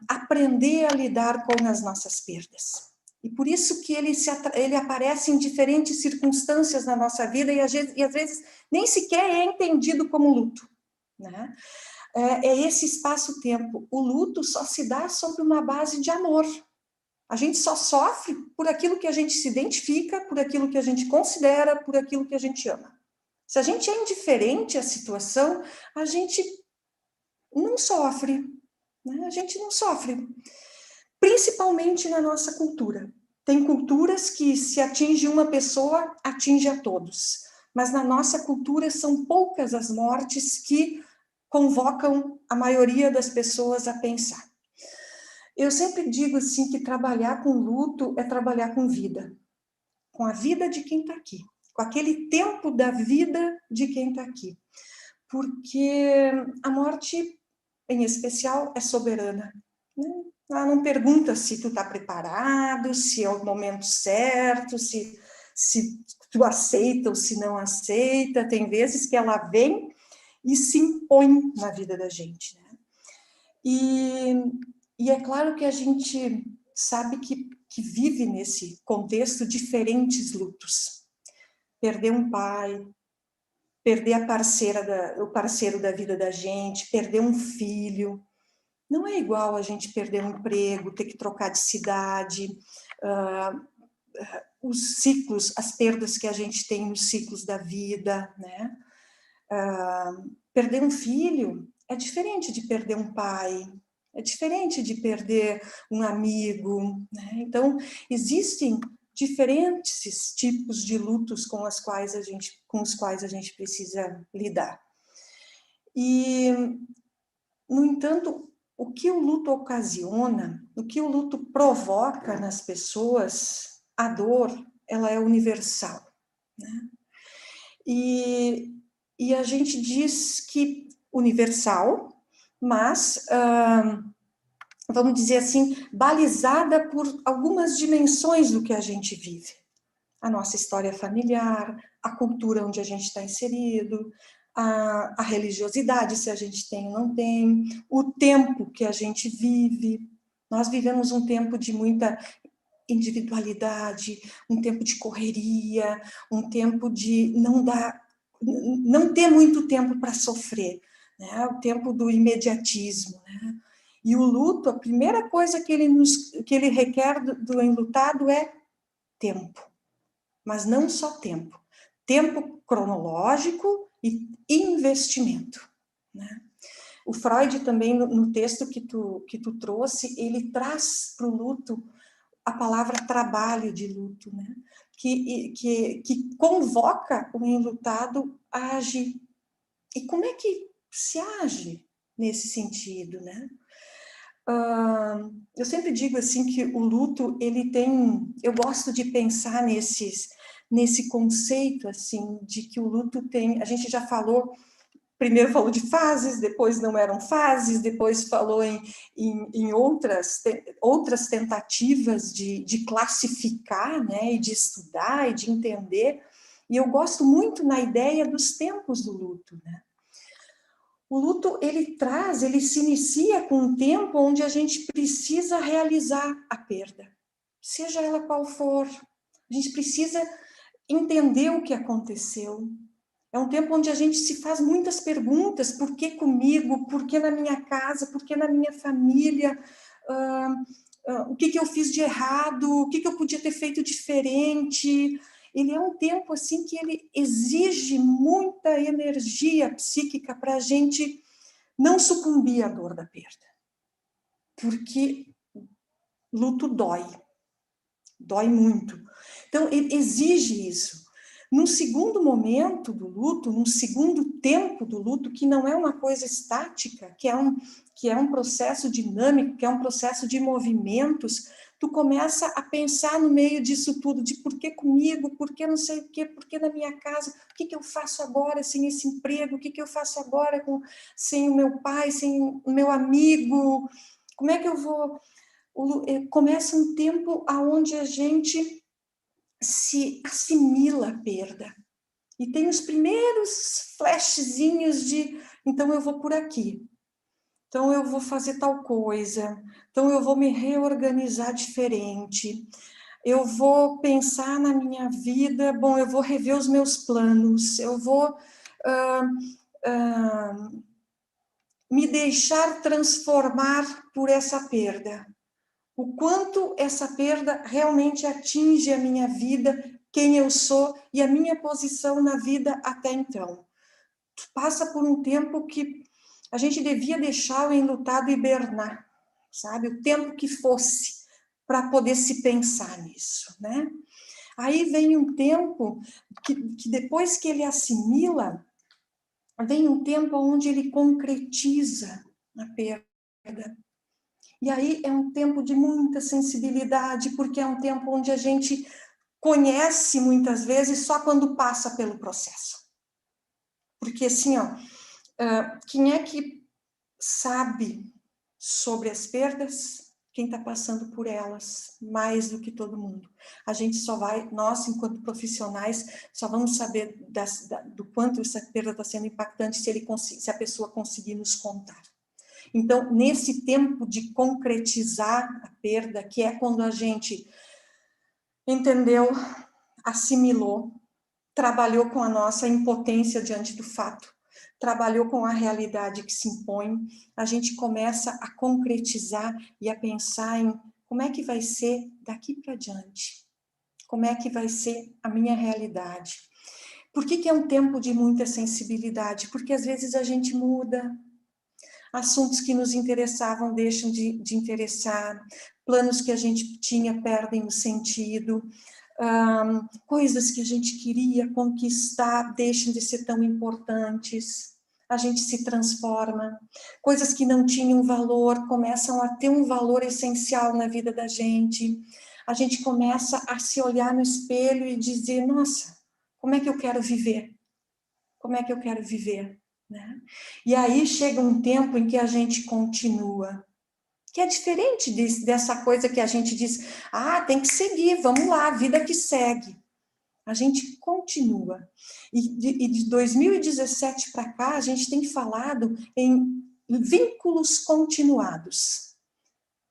Speaker 3: aprender a lidar com as nossas perdas. E por isso que ele aparece em diferentes circunstâncias na nossa vida e às vezes nem sequer é entendido como luto, né? É esse espaço-tempo. O luto só se dá sobre uma base de amor. A gente só sofre por aquilo que a gente se identifica, por aquilo que a gente considera, por aquilo que a gente ama. Se a gente é indiferente à situação, a gente não sofre, né? A gente não sofre. Principalmente na nossa cultura. Tem culturas que, se atinge uma pessoa, atinge a todos. Mas na nossa cultura são poucas as mortes que convocam a maioria das pessoas a pensar. Eu sempre digo assim que trabalhar com luto é trabalhar com vida, com a vida de quem está aqui, com aquele tempo da vida de quem está aqui, porque a morte, em especial, é soberana, né? Ela não pergunta se tu está preparado, se é o momento certo, se tu aceita ou se não aceita. Tem vezes que ela vem e se impõe na vida da gente, né? E é claro que a gente sabe que vive nesse contexto diferentes lutos. Perder um pai, perder o parceiro da vida da gente, perder um filho, Não é igual a gente perder um emprego, ter que trocar de cidade, os ciclos, as perdas que a gente tem nos ciclos da vida, né? Perder um filho é diferente de perder um pai, é diferente de perder um amigo, né? Então, existem diferentes tipos de lutos com os quais a gente precisa lidar. E, no entanto, o que o luto ocasiona, o que o luto provoca nas pessoas, a dor, ela é universal, né? E a gente diz que universal, mas, vamos dizer assim, balizada por algumas dimensões do que a gente vive. A nossa história familiar, a cultura onde a gente está inserido, a religiosidade, se a gente tem ou não tem, o tempo que a gente vive. Nós vivemos um tempo de muita individualidade, um tempo de correria, um tempo de não ter muito tempo para sofrer, né? O tempo do imediatismo, né? E o luto, a primeira coisa que ele requer do enlutado é tempo. Mas não só tempo. Tempo cronológico e investimento, né? O Freud também, no texto que tu trouxe, ele traz para o luto a palavra trabalho de luto, né? Que convoca o enlutado a agir. E como é que se age nesse sentido, né? Eu sempre digo assim que o luto, ele tem... Eu gosto de pensar nesse conceito, assim, de que o luto tem... A gente já falou... Primeiro falou de fases, depois não eram fases, depois falou em outras tentativas de classificar, né, e de estudar e de entender. E eu gosto muito na ideia dos tempos do luto, né? O luto, ele se inicia com um tempo onde a gente precisa realizar a perda, seja ela qual for. A gente precisa entender o que aconteceu. É um tempo onde a gente se faz muitas perguntas: por que comigo? Por que na minha casa? Por que na minha família? O que eu fiz de errado? O que eu podia ter feito diferente? Ele é um tempo assim que ele exige muita energia psíquica para a gente não sucumbir à dor da perda. Porque luto dói muito. Então, ele exige isso. Num segundo momento do luto, num segundo tempo do luto, que não é uma coisa estática, que é um processo dinâmico, que é um processo de movimentos, tu começa a pensar no meio disso tudo, de por que comigo, por que não sei o quê, por que na minha casa, o que eu faço agora sem esse emprego, o que eu faço agora sem o meu pai, sem o meu amigo, como é que eu vou... Começa um tempo onde a gente se assimila a perda. E tem os primeiros flashzinhos de, então eu vou por aqui, então eu vou fazer tal coisa, então eu vou me reorganizar diferente, eu vou pensar na minha vida, bom, eu vou rever os meus planos, eu vou me deixar transformar por essa perda. O quanto essa perda realmente atinge a minha vida, quem eu sou e a minha posição na vida até então. Passa por um tempo que a gente devia deixar o enlutado hibernar, sabe? O tempo que fosse para poder se pensar nisso, né? Aí vem um tempo que depois que ele assimila, vem um tempo onde ele concretiza a perda. E aí é um tempo de muita sensibilidade, porque é um tempo onde a gente conhece muitas vezes só quando passa pelo processo. Porque assim, ó, quem é que sabe sobre as perdas? Quem está passando por elas, mais do que todo mundo. A gente só vai, nós, enquanto profissionais, só vamos saber do quanto essa perda está sendo impactante se a pessoa conseguir nos contar. Então, nesse tempo de concretizar a perda, que é quando a gente entendeu, assimilou, trabalhou com a nossa impotência diante do fato, trabalhou com a realidade que se impõe, a gente começa a concretizar e a pensar em como é que vai ser daqui para diante, como é que vai ser a minha realidade. Por que é um tempo de muita sensibilidade? Porque às vezes a gente muda, assuntos que nos interessavam deixam de interessar, planos que a gente tinha perdem o sentido, coisas que a gente queria conquistar deixam de ser tão importantes, a gente se transforma, coisas que não tinham valor começam a ter um valor essencial na vida da gente, a gente começa a se olhar no espelho e dizer, nossa, como é que eu quero viver? Como é que eu quero viver? Né? E aí chega um tempo em que a gente continua, que é diferente dessa coisa que a gente diz, tem que seguir, vamos lá, vida que segue. A gente continua. E de 2017 para cá, a gente tem falado em vínculos continuados.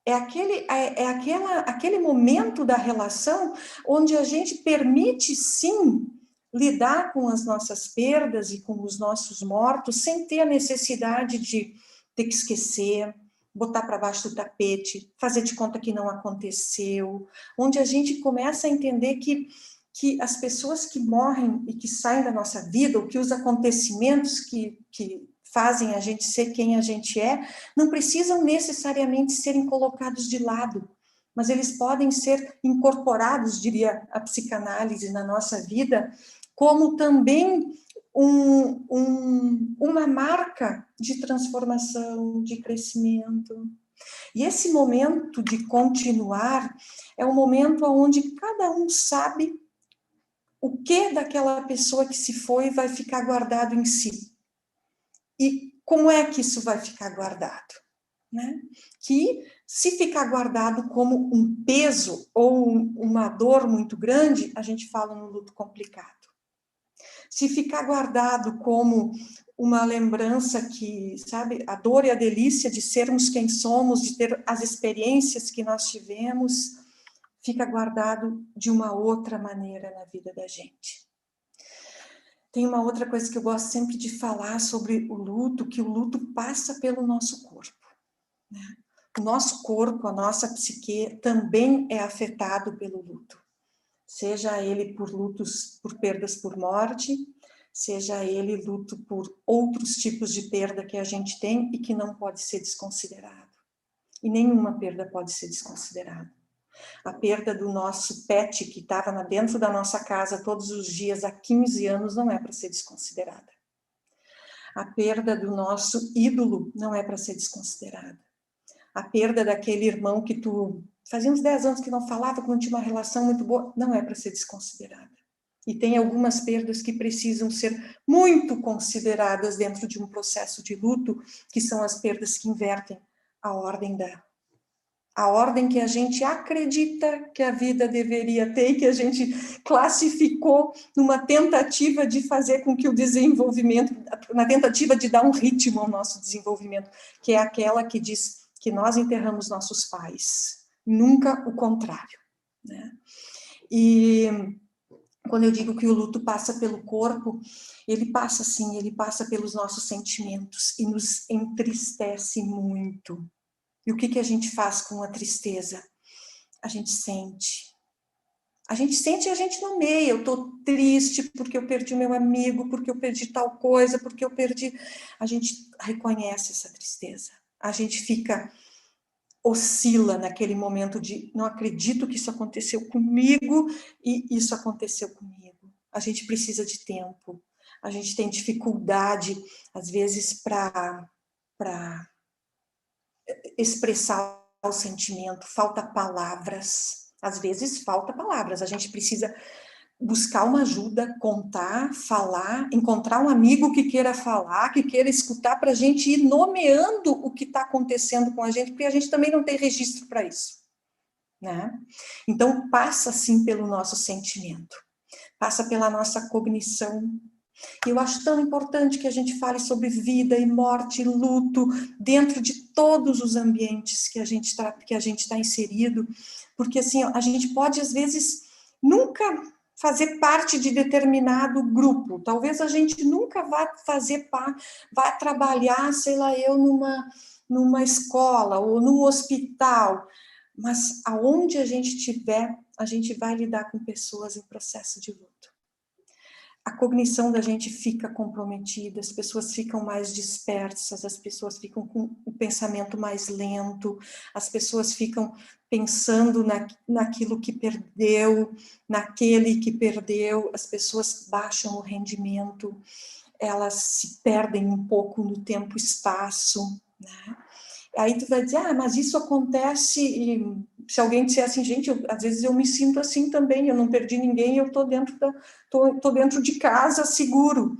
Speaker 3: É aquele momento da relação onde a gente permite, sim, lidar com as nossas perdas e com os nossos mortos, sem ter a necessidade de ter que esquecer, botar para baixo do tapete, fazer de conta que não aconteceu, onde a gente começa a entender que as pessoas que morrem e que saem da nossa vida, ou que os acontecimentos que fazem a gente ser quem a gente é, não precisam necessariamente serem colocados de lado, mas eles podem ser incorporados, diria a psicanálise, na nossa vida, como também uma marca de transformação, de crescimento. E esse momento de continuar é um momento onde cada um sabe o que daquela pessoa que se foi vai ficar guardado em si. E como é que isso vai ficar guardado? Né? Que se ficar guardado como um peso ou uma dor muito grande, a gente fala no luto complicado. Se ficar guardado como uma lembrança que, sabe, a dor e a delícia de sermos quem somos, de ter as experiências que nós tivemos, fica guardado de uma outra maneira na vida da gente. Tem uma outra coisa que eu gosto sempre de falar sobre o luto, que o luto passa pelo nosso corpo. Né? O nosso corpo, a nossa psique também é afetado pelo luto. Seja ele por lutos, por perdas por morte, seja ele luto por outros tipos de perda que a gente tem e que não pode ser desconsiderado. E nenhuma perda pode ser desconsiderada. A perda do nosso pet que estava dentro da nossa casa todos os dias há 15 anos não é para ser desconsiderada. A perda do nosso ídolo não é para ser desconsiderada. A perda daquele irmão que tu fazia uns 10 anos que não falava, quando tinha uma relação muito boa, não é para ser desconsiderada. E tem algumas perdas que precisam ser muito consideradas dentro de um processo de luto, que são as perdas que invertem a ordem que a gente acredita que a vida deveria ter e que a gente classificou numa tentativa de fazer com que o desenvolvimento, na tentativa de dar um ritmo ao nosso desenvolvimento, que é aquela que diz que nós enterramos nossos pais, nunca o contrário, né? E quando eu digo que o luto passa pelo corpo, ele passa sim, ele passa pelos nossos sentimentos e nos entristece muito. E o que a gente faz com a tristeza? A gente sente. A gente sente e a gente nomeia. Eu estou triste porque eu perdi o meu amigo, porque eu perdi tal coisa, porque eu perdi... A gente reconhece essa tristeza. A gente oscila naquele momento de não acredito que isso aconteceu comigo e isso aconteceu comigo. A gente precisa de tempo. A gente tem dificuldade, às vezes, para expressar o sentimento, falta palavras, às vezes falta palavras, a gente precisa buscar uma ajuda, contar, falar, encontrar um amigo que queira falar, que queira escutar, para a gente ir nomeando o que está acontecendo com a gente, porque a gente também não tem registro para isso, né? Então passa sim pelo nosso sentimento, passa pela nossa cognição. E eu acho tão importante que a gente fale sobre vida e morte, luto, dentro de todos os ambientes que a gente está inserido, porque assim, a gente pode, às vezes, nunca fazer parte de determinado grupo. Talvez a gente nunca vá trabalhar, sei lá, eu numa escola ou num hospital, mas aonde a gente estiver, a gente vai lidar com pessoas em processo de luto. A cognição da gente fica comprometida, as pessoas ficam mais dispersas, as pessoas ficam com o pensamento mais lento, as pessoas ficam pensando naquilo que perdeu, naquele que perdeu, as pessoas baixam o rendimento, elas se perdem um pouco no tempo e espaço, né? Aí tu vai dizer, mas isso acontece, e se alguém disser assim, gente, às vezes eu me sinto assim também, eu não perdi ninguém, eu estou dentro de casa, seguro.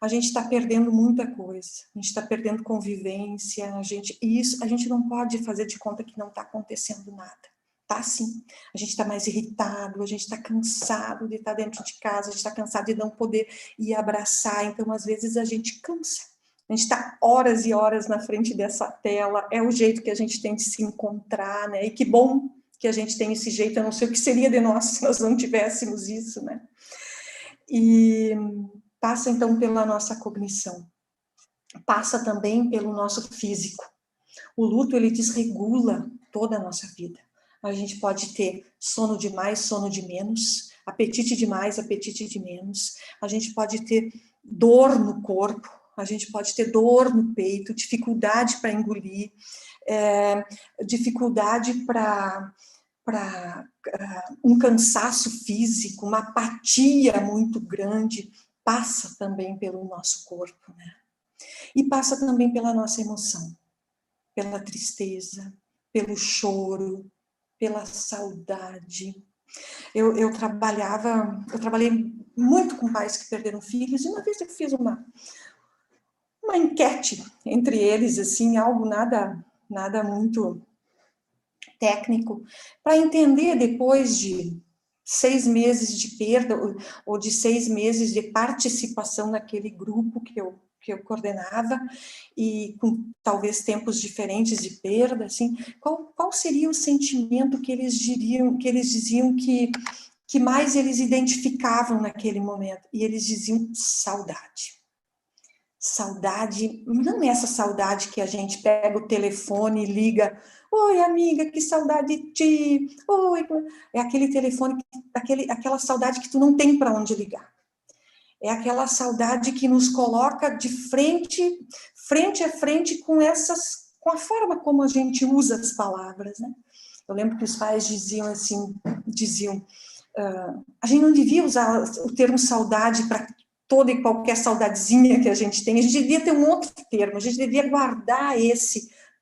Speaker 3: A gente está perdendo muita coisa, a gente está perdendo convivência, e isso a gente não pode fazer de conta que não está acontecendo nada. Tá sim, a gente está mais irritado, a gente está cansado de estar dentro de casa, a gente está cansado de não poder ir abraçar, então às vezes a gente cansa. A gente está horas e horas na frente dessa tela, é o jeito que a gente tem de se encontrar, né? E que bom que a gente tem esse jeito, eu não sei o que seria de nós se nós não tivéssemos isso, né? E passa então pela nossa cognição, passa também pelo nosso físico. O luto, ele desregula toda a nossa vida. A gente pode ter sono de mais, sono de menos, apetite de mais, apetite de menos, a gente pode ter dor no corpo, a gente pode ter dor no peito, dificuldade para engolir, dificuldade para um cansaço físico, uma apatia muito grande, passa também pelo nosso corpo, né? E passa também pela nossa emoção, pela tristeza, pelo choro, pela saudade. Eu trabalhei muito com pais que perderam filhos, e uma vez eu fiz uma enquete entre eles, assim, algo nada muito técnico, para entender depois de 6 meses de perda ou de 6 meses de participação naquele grupo que eu coordenava, e com talvez tempos diferentes de perda, assim, qual seria o sentimento que eles diziam que mais eles identificavam naquele momento? E eles diziam saudade. Saudade, não é essa saudade que a gente pega o telefone e liga, oi amiga, que saudade de ti, oi, é aquele telefone, aquela saudade que tu não tem para onde ligar, é aquela saudade que nos coloca de frente a frente com a forma como a gente usa as palavras, né? Eu lembro que os pais diziam assim, a gente não devia usar o termo saudade para toda e qualquer saudadezinha que a gente tem, a gente devia ter um outro termo, a gente devia guardar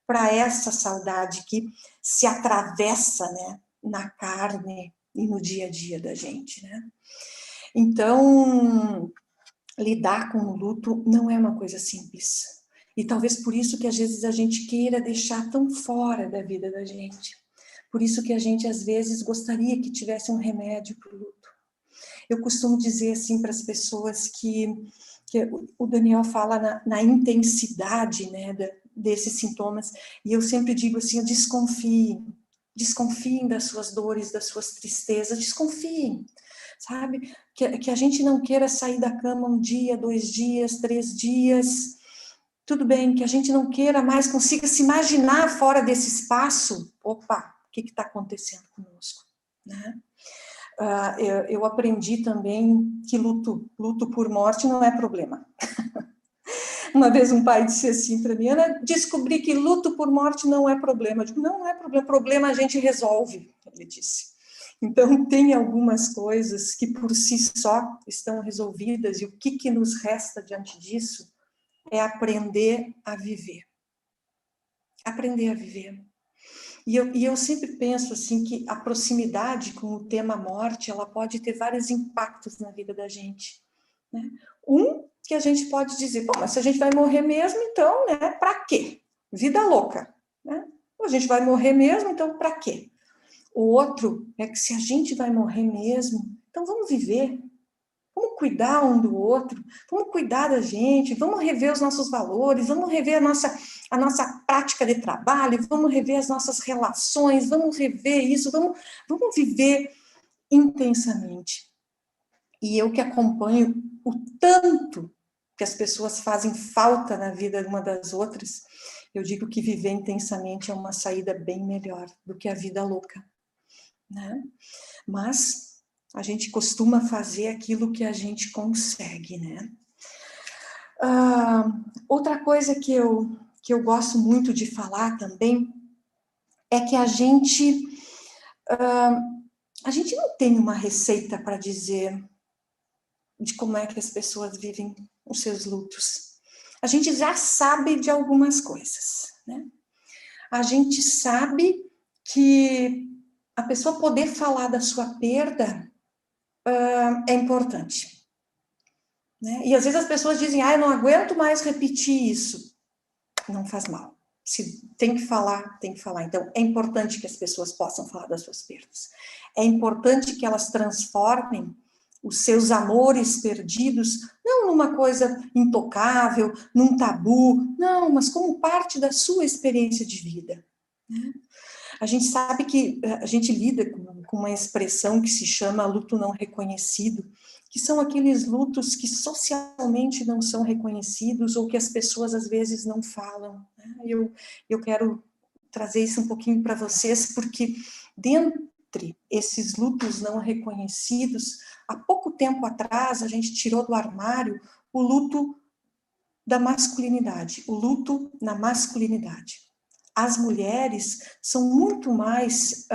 Speaker 3: para essa saudade que se atravessa, né, na carne e no dia a dia da gente, né? Então, lidar com o luto não é uma coisa simples, e talvez por isso que às vezes a gente queira deixar tão fora da vida da gente, por isso que a gente às vezes gostaria que tivesse um remédio para o luto. Eu costumo dizer assim para as pessoas que o Daniel fala na intensidade, né, desses sintomas, e eu sempre digo assim, desconfiem das suas dores, das suas tristezas, desconfiem, sabe? Que a gente não queira sair da cama 1 dia, 2 dias, 3 dias, tudo bem, que a gente não queira mais, consiga se imaginar fora desse espaço, opa, o que está acontecendo conosco, né? Eu aprendi também que luto por morte não é problema. Uma vez um pai disse assim para mim, Ana, descobri que luto por morte não é problema. Eu digo, não é problema, problema a gente resolve, ele disse. Então, tem algumas coisas que por si só estão resolvidas, e o que nos resta diante disso é aprender a viver. Aprender a viver. E eu sempre penso assim que a proximidade com o tema morte, ela pode ter vários impactos na vida da gente, né? Que a gente pode dizer, bom, mas se a gente vai morrer mesmo, então, né, para quê? Vida louca, né? A gente vai morrer mesmo, então para quê? O outro é que se a gente vai morrer mesmo, então vamos viver. Vamos cuidar um do outro, vamos cuidar da gente, vamos rever os nossos valores, vamos rever a nossa prática de trabalho, vamos rever as nossas relações, vamos rever isso, vamos viver intensamente. E eu que acompanho o tanto que as pessoas fazem falta na vida uma das outras, eu digo que viver intensamente é uma saída bem melhor do que a vida louca, né? Mas a gente costuma fazer aquilo que a gente consegue, né? Outra coisa que eu gosto muito de falar também é que a gente não tem uma receita para dizer de como é que as pessoas vivem os seus lutos. A gente já sabe de algumas coisas, né? A gente sabe que a pessoa poder falar da sua perda é importante, né? E às vezes as pessoas dizem, eu não aguento mais repetir isso. Não faz mal. Se tem que falar, tem que falar. Então, é importante que as pessoas possam falar das suas perdas. É importante que elas transformem os seus amores perdidos, não numa coisa intocável, num tabu, não, mas como parte da sua experiência de vida, né? A gente sabe que a gente lida com uma expressão que se chama luto não reconhecido, que são aqueles lutos que socialmente não são reconhecidos ou que as pessoas às vezes não falam, né? Eu quero trazer isso um pouquinho para vocês, porque dentre esses lutos não reconhecidos, há pouco tempo atrás a gente tirou do armário o luto da masculinidade, o luto na masculinidade. As mulheres são muito mais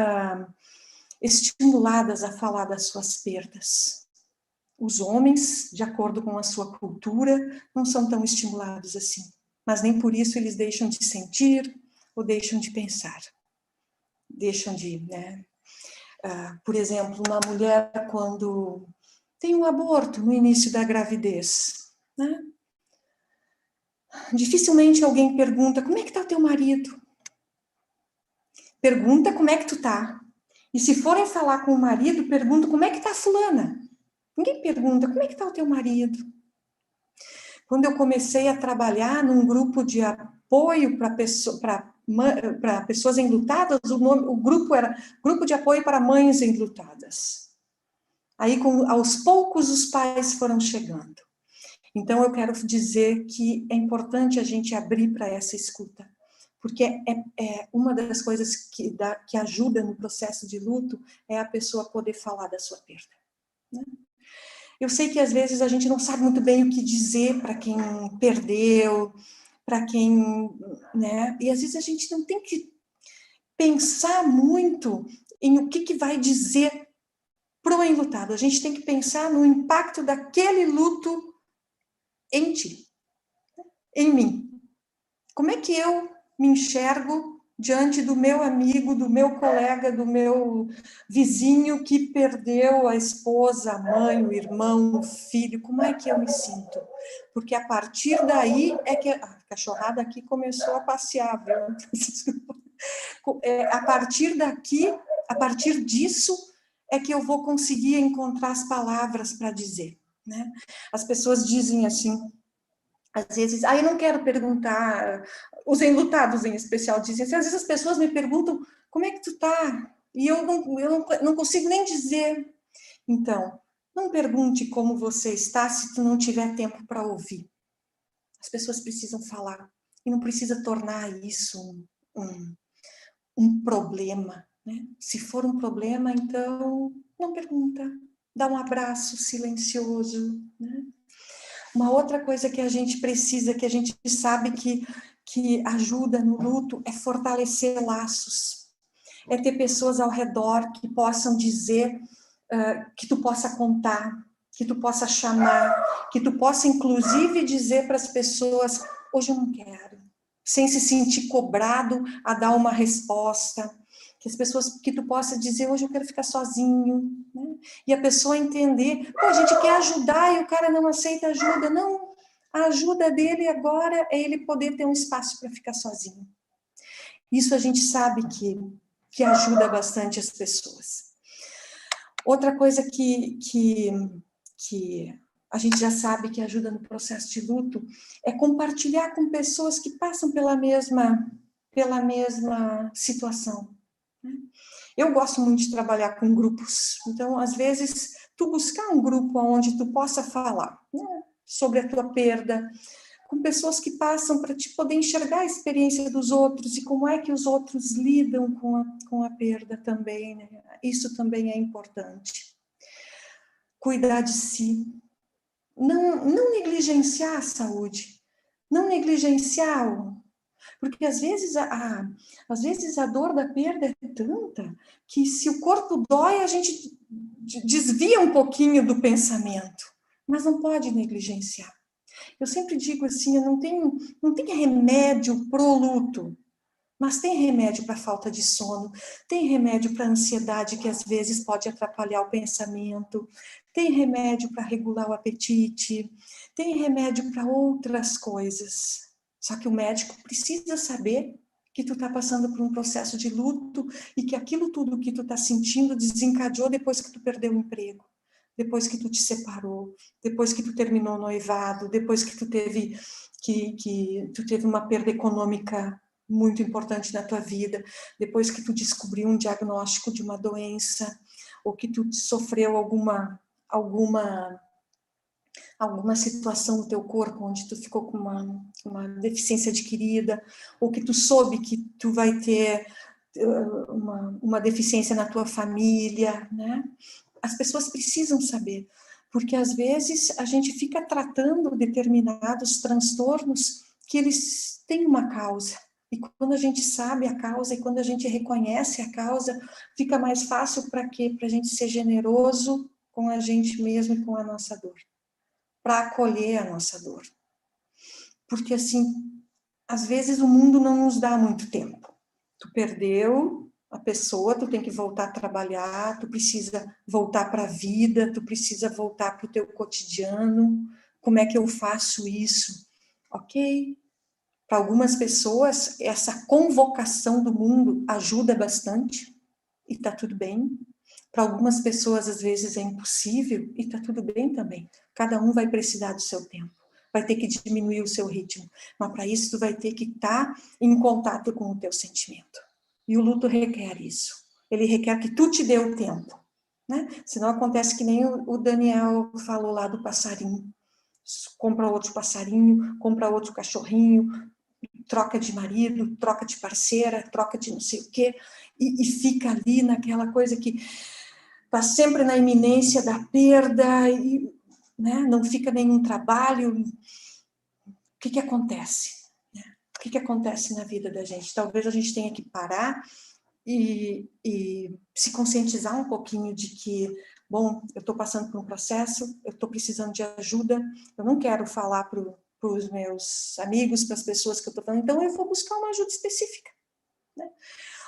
Speaker 3: estimuladas a falar das suas perdas. Os homens, de acordo com a sua cultura, não são tão estimulados assim. Mas nem por isso eles deixam de sentir ou deixam de pensar. Deixam de, né? Por exemplo, uma mulher quando tem um aborto no início da gravidez, né? Dificilmente alguém pergunta, como é que está o teu marido? Pergunta como é que tu tá. E se forem falar com o marido, pergunta como é que tá a fulana. Ninguém pergunta como é que tá o teu marido. Quando eu comecei a trabalhar num grupo de apoio para pessoas enlutadas, o grupo era Grupo de Apoio para Mães Enlutadas. Aí, aos poucos, os pais foram chegando. Então, eu quero dizer que é importante a gente abrir para essa escuta, porque é uma das coisas que ajuda no processo de luto é a pessoa poder falar da sua perda, né? Eu sei que às vezes a gente não sabe muito bem o que dizer para quem perdeu, para quem, né? E às vezes a gente não tem que pensar muito em o que vai dizer pro enlutado. A gente tem que pensar no impacto daquele luto em ti, em mim. Como é que eu me enxergo diante do meu amigo, do meu colega, do meu vizinho que perdeu a esposa, a mãe, o irmão, o filho? Como é que eu me sinto? Porque a partir daí é que a cachorrada aqui começou a passear, viu? A partir daqui, a partir disso, é que eu vou conseguir encontrar as palavras para dizer, né? As pessoas dizem assim, às vezes, eu não quero perguntar, os enlutados em especial dizem assim, às vezes as pessoas me perguntam, como é que tu tá? E eu não consigo nem dizer. Então, não pergunte como você está se tu não tiver tempo para ouvir. As pessoas precisam falar, e não precisa tornar isso um problema, né? Se for um problema, então, não pergunta, dá um abraço silencioso, né? Uma outra coisa que a gente precisa, que a gente sabe que ajuda no luto, é fortalecer laços. É ter pessoas ao redor que possam dizer, que tu possa contar, que tu possa chamar, que tu possa inclusive dizer para as pessoas, hoje eu não quero, sem se sentir cobrado a dar uma resposta. Que tu possa dizer, hoje eu quero ficar sozinho, né? E a pessoa entender, a gente quer ajudar e o cara não aceita ajuda. Não, a ajuda dele agora é ele poder ter um espaço para ficar sozinho. Isso a gente sabe que ajuda bastante as pessoas. Outra coisa que a gente já sabe que ajuda no processo de luto é compartilhar com pessoas que passam pela mesma situação. Eu gosto muito de trabalhar com grupos, então, às vezes, tu buscar um grupo onde tu possa falar, né, sobre a tua perda, com pessoas que passam para te poder enxergar a experiência dos outros e como é que os outros lidam com a perda também, né? Isso também é importante. Cuidar de si, não negligenciar a saúde, não negligenciar porque às vezes a dor da perda é tanta que se o corpo dói, a gente desvia um pouquinho do pensamento, mas não pode negligenciar. Eu sempre digo assim, não tem remédio pro luto, mas tem remédio para falta de sono, tem remédio para ansiedade que às vezes pode atrapalhar o pensamento, tem remédio para regular o apetite, tem remédio para outras coisas. Só que o médico precisa saber que tu está passando por um processo de luto e que aquilo tudo que tu está sentindo desencadeou depois que tu perdeu o emprego, depois que tu te separou, depois que tu terminou o noivado, depois que tu teve uma perda econômica muito importante na tua vida, depois que tu descobriu um diagnóstico de uma doença, ou que tu sofreu alguma situação no teu corpo onde tu ficou com uma deficiência adquirida, ou que tu soube que tu vai ter uma deficiência na tua família, né? As pessoas precisam saber, porque às vezes a gente fica tratando determinados transtornos que eles têm uma causa. E quando a gente sabe a causa e quando a gente reconhece a causa, fica mais fácil para quê? Para a gente ser generoso com a gente mesmo e com a nossa dor. Para acolher a nossa dor. Porque assim, às vezes o mundo não nos dá muito tempo. Tu perdeu a pessoa, tu tem que voltar a trabalhar, tu precisa voltar para a vida, tu precisa voltar para o teu cotidiano. Como é que eu faço isso? Ok? Para algumas pessoas, essa convocação do mundo ajuda bastante e está tudo bem. Para algumas pessoas, às vezes, é impossível e está tudo bem também. Cada um vai precisar do seu tempo, vai ter que diminuir o seu ritmo, mas para isso tu vai ter que estar em contato com o teu sentimento. E o luto requer isso. Ele requer que tu te dê o tempo, né? Senão acontece que nem o Daniel falou lá do passarinho. Compra outro passarinho, compra outro cachorrinho, troca de marido, troca de parceira, troca de não sei o quê, e fica ali naquela coisa que está sempre na iminência da perda, e, né, não fica nenhum trabalho. O que acontece? O que acontece na vida da gente? Talvez a gente tenha que parar e se conscientizar um pouquinho de que, bom, eu estou passando por um processo, eu estou precisando de ajuda, eu não quero falar para os meus amigos, para as pessoas que eu estou falando, então eu vou buscar uma ajuda específica, né?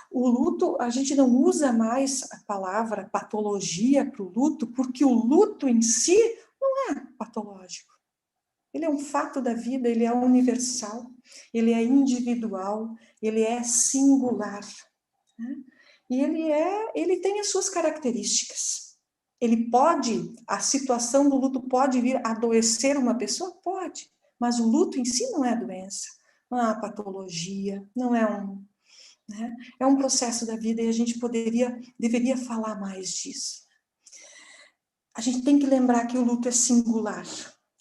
Speaker 3: O luto, a gente não usa mais a palavra patologia para o luto, porque o luto em si não é patológico. Ele é um fato da vida, ele é universal, ele é individual, ele é singular, né? E ele tem as suas características. A situação do luto pode vir a adoecer uma pessoa? Pode, mas o luto em si não é doença, não é uma patologia, não é né? É um processo da vida e a gente deveria falar mais disso. A gente tem que lembrar que o luto é singular,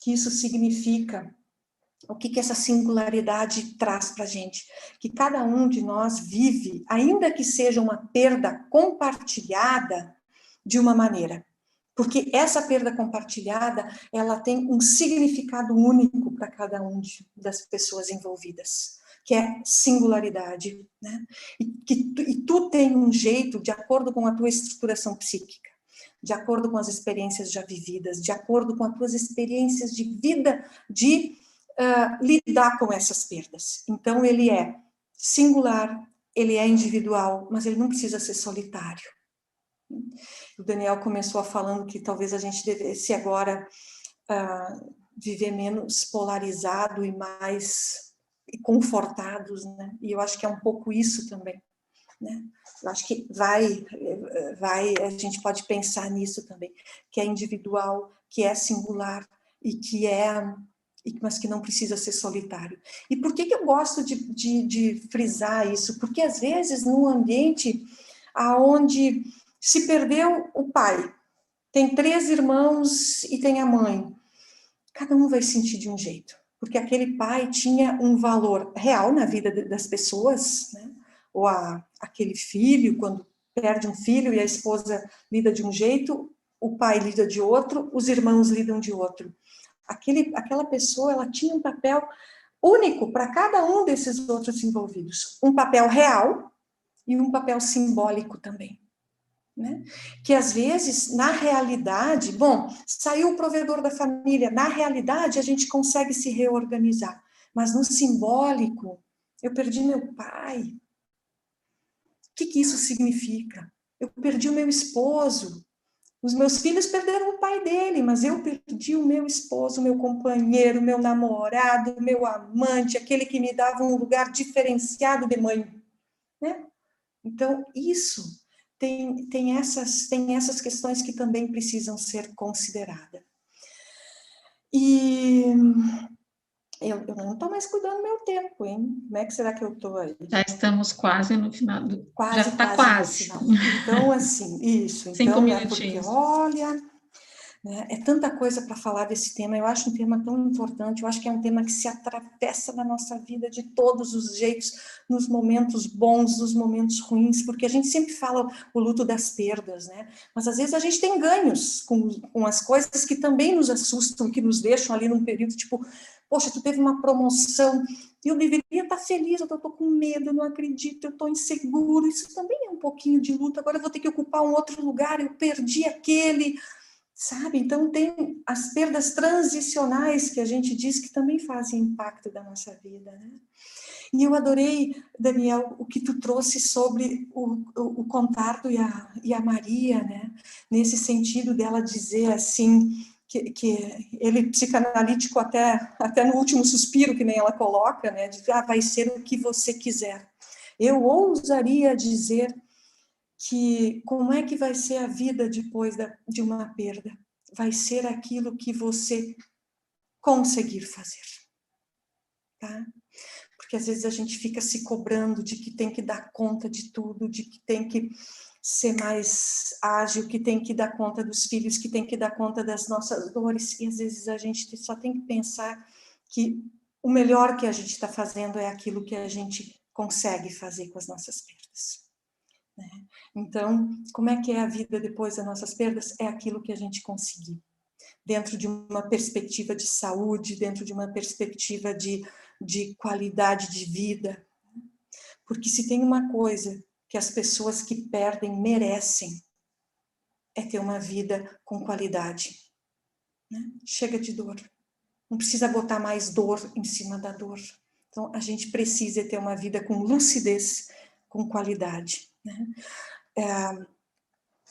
Speaker 3: que isso significa, o que essa singularidade traz para a gente? Que cada um de nós vive, ainda que seja uma perda compartilhada, de uma maneira. Porque essa perda compartilhada, ela tem um significado único para cada um das pessoas envolvidas, que é singularidade, né? E tu tem um jeito, de acordo com a tua estruturação psíquica, de acordo com as experiências já vividas, de acordo com as tuas experiências de vida, de lidar com essas perdas. Então, ele é singular, ele é individual, mas ele não precisa ser solitário. O Daniel começou falando que talvez a gente devesse agora viver menos polarizado e mais confortados, né? E eu acho que é um pouco isso também, né? Eu acho que a gente pode pensar nisso também, que é individual, que é singular e mas que não precisa ser solitário. E por que eu gosto de frisar isso? Porque às vezes no ambiente aonde se perdeu o pai, tem 3 irmãos e tem a mãe. Cada um vai sentir de um jeito, porque aquele pai tinha um valor real na vida das pessoas, né? Ou aquele filho, quando perde um filho e a esposa lida de um jeito, o pai lida de outro, os irmãos lidam de outro. Aquela pessoa, ela tinha um papel único para cada um desses outros envolvidos. Um papel real e um papel simbólico também. Né? Que às vezes, na realidade, bom, saiu o provedor da família, na realidade a gente consegue se reorganizar, mas no simbólico, eu perdi meu pai. O que isso significa? Eu perdi o meu esposo, os meus filhos perderam o pai dele, mas eu perdi o meu esposo, o meu companheiro, o meu namorado, o meu amante, aquele que me dava um lugar diferenciado de mãe. Né? Então, isso tem essas questões que também precisam ser consideradas. E eu não estou mais cuidando do meu tempo, hein? Como é que será que eu estou aí?
Speaker 1: Já estamos quase no final.
Speaker 3: Quase,
Speaker 1: já está quase.
Speaker 3: Então, assim, isso.
Speaker 1: 5
Speaker 3: então,
Speaker 1: minutinhos.
Speaker 3: Porque, olha, né, é tanta coisa para falar desse tema. Eu acho um tema tão importante. Eu acho que é um tema que se atravessa na nossa vida de todos os jeitos, nos momentos bons, nos momentos ruins, porque a gente sempre fala o luto das perdas, né? Mas às vezes a gente tem ganhos com as coisas que também nos assustam, que nos deixam ali num período tipo, poxa, tu teve uma promoção, eu deveria estar feliz, eu estou com medo, eu não acredito, eu estou inseguro. Isso também é um pouquinho de luto. Agora eu vou ter que ocupar um outro lugar, eu perdi aquele. Sabe? Então, tem as perdas transicionais que a gente diz que também fazem impacto da nossa vida, né? E eu adorei, Daniel, o que tu trouxe sobre o Contardo e a Maria, né? Nesse sentido dela dizer assim, que ele, psicanalítico até no último suspiro, que nem ela coloca, né? De, vai ser o que você quiser. Eu ousaria dizer que como é que vai ser a vida depois de uma perda? Vai ser aquilo que você conseguir fazer, tá? Porque às vezes a gente fica se cobrando de que tem que dar conta de tudo, de que tem que ser mais ágil, que tem que dar conta dos filhos, que tem que dar conta das nossas dores, e às vezes a gente só tem que pensar que o melhor que a gente está fazendo é aquilo que a gente consegue fazer com as nossas perdas. Né? Então, como é que é a vida depois das nossas perdas? É aquilo que a gente conseguir. Dentro de uma perspectiva de saúde, dentro de uma perspectiva de qualidade de vida. Porque se tem uma coisa que as pessoas que perdem merecem, é ter uma vida com qualidade. Né? Chega de dor. Não precisa botar mais dor em cima da dor. Então, a gente precisa ter uma vida com lucidez, com qualidade. Né?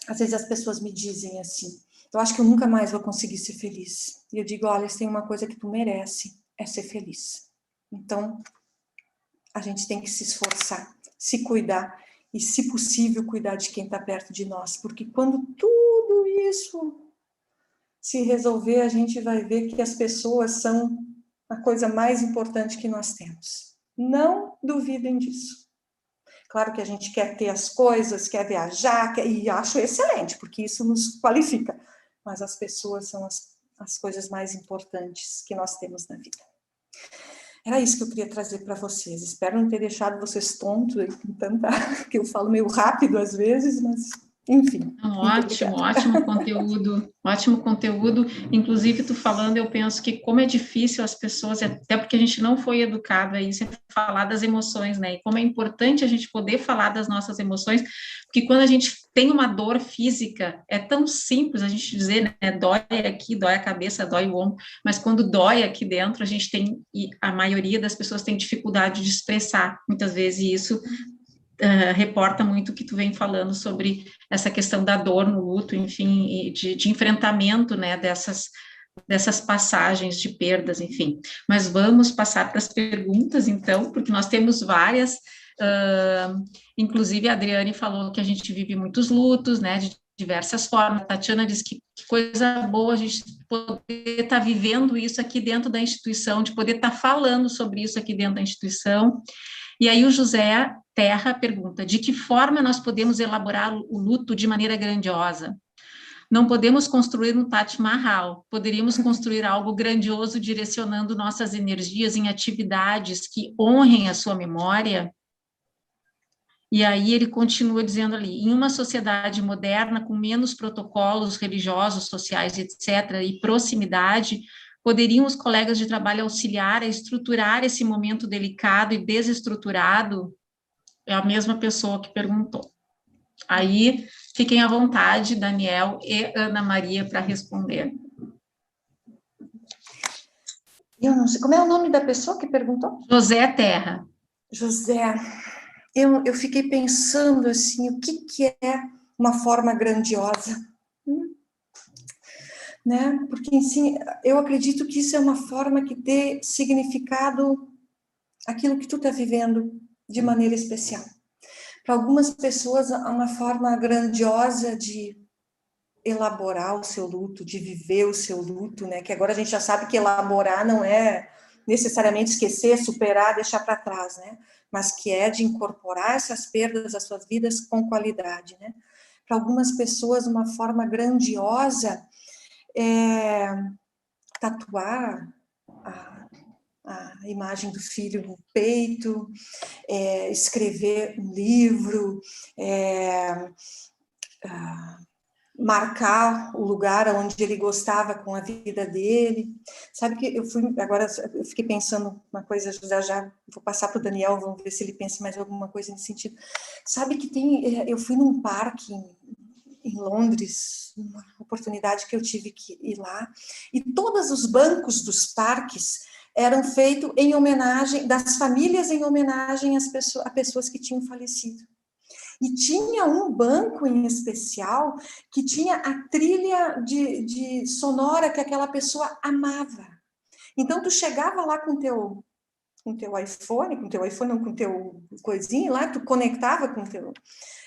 Speaker 3: Às vezes as pessoas me dizem assim, eu acho que eu nunca mais vou conseguir ser feliz. E eu digo, olha, se tem uma coisa que tu merece, é ser feliz. Então, a gente tem que se esforçar, se cuidar e, se possível, cuidar de quem está perto de nós. Porque quando tudo isso se resolver, a gente vai ver que as pessoas são a coisa mais importante que nós temos. Não duvidem disso. Claro que a gente quer ter as coisas, quer viajar, e acho excelente, porque isso nos qualifica. Mas as pessoas são as coisas mais importantes que nós temos na vida. Era isso que eu queria trazer para vocês. Espero não ter deixado vocês tontos, que eu falo meio rápido às vezes, mas enfim.
Speaker 1: Ótimo conteúdo. Inclusive, tu falando, eu penso que como é difícil as pessoas, até porque a gente não foi educado a isso, é falar das emoções, né? E como é importante a gente poder falar das nossas emoções, porque quando a gente tem uma dor física, é tão simples a gente dizer, né? Dói aqui, dói a cabeça, dói o ombro, mas quando dói aqui dentro, a gente tem, e a maioria das pessoas tem dificuldade de expressar, muitas vezes, e isso reporta muito o que tu vem falando sobre essa questão da dor no luto, enfim, e de enfrentamento, né, dessas passagens de perdas, enfim. Mas vamos passar para as perguntas, então, porque nós temos várias, inclusive a Adriane falou que a gente vive muitos lutos, né, de diversas formas. A Tatiana disse que coisa boa a gente poder estar vivendo isso aqui dentro da instituição, de poder estar falando sobre isso aqui dentro da instituição. E aí o José Terra pergunta, de que forma nós podemos elaborar o luto de maneira grandiosa? Não podemos construir um Taj Mahal, poderíamos construir algo grandioso direcionando nossas energias em atividades que honrem a sua memória. E aí ele continua dizendo ali, em uma sociedade moderna com menos protocolos religiosos, sociais, etc., e proximidade, poderiam os colegas de trabalho auxiliar a estruturar esse momento delicado e desestruturado? É a mesma pessoa que perguntou. Aí, fiquem à vontade, Daniel e Ana Maria, para responder.
Speaker 3: Eu não sei, como é o nome da pessoa que perguntou?
Speaker 1: José Terra.
Speaker 3: José, eu fiquei pensando assim, o que é uma forma grandiosa? Né? Porque, assim, eu acredito que isso é uma forma que dê significado àquilo que tu está vivendo de maneira especial. Para algumas pessoas, é uma forma grandiosa de elaborar o seu luto, de viver o seu luto, né? Que agora a gente já sabe que elaborar não é necessariamente esquecer, superar, deixar para trás, né? Mas que é de incorporar essas perdas às suas vidas com qualidade, né? Para algumas pessoas, uma forma grandiosa é tatuar a imagem do filho no peito, escrever um livro, marcar o lugar onde ele gostava com a vida dele. Sabe que agora eu fiquei pensando uma coisa, já vou passar para o Daniel, vamos ver se ele pensa mais alguma coisa nesse sentido. Sabe que eu fui num parque em Londres, uma oportunidade que eu tive que ir lá, e todos os bancos dos parques eram feitos em homenagem, das famílias em homenagem a pessoas que tinham falecido. E tinha um banco em especial que tinha a trilha de sonora que aquela pessoa amava. Então, tu chegava lá com teu iPhone, não, com teu coisinho lá, tu conectava com teu...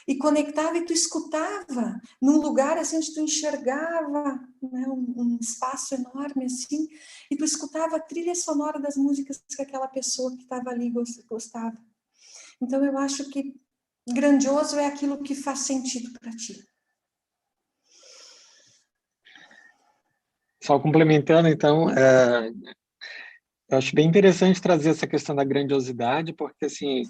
Speaker 3: E conectava e tu escutava num lugar assim onde tu enxergava, né, um espaço enorme assim, e tu escutava a trilha sonora das músicas que aquela pessoa que estava ali gostava. Então, eu acho que grandioso é aquilo que faz sentido para ti.
Speaker 2: Só complementando, então, eu acho bem interessante trazer essa questão da grandiosidade, porque, assim,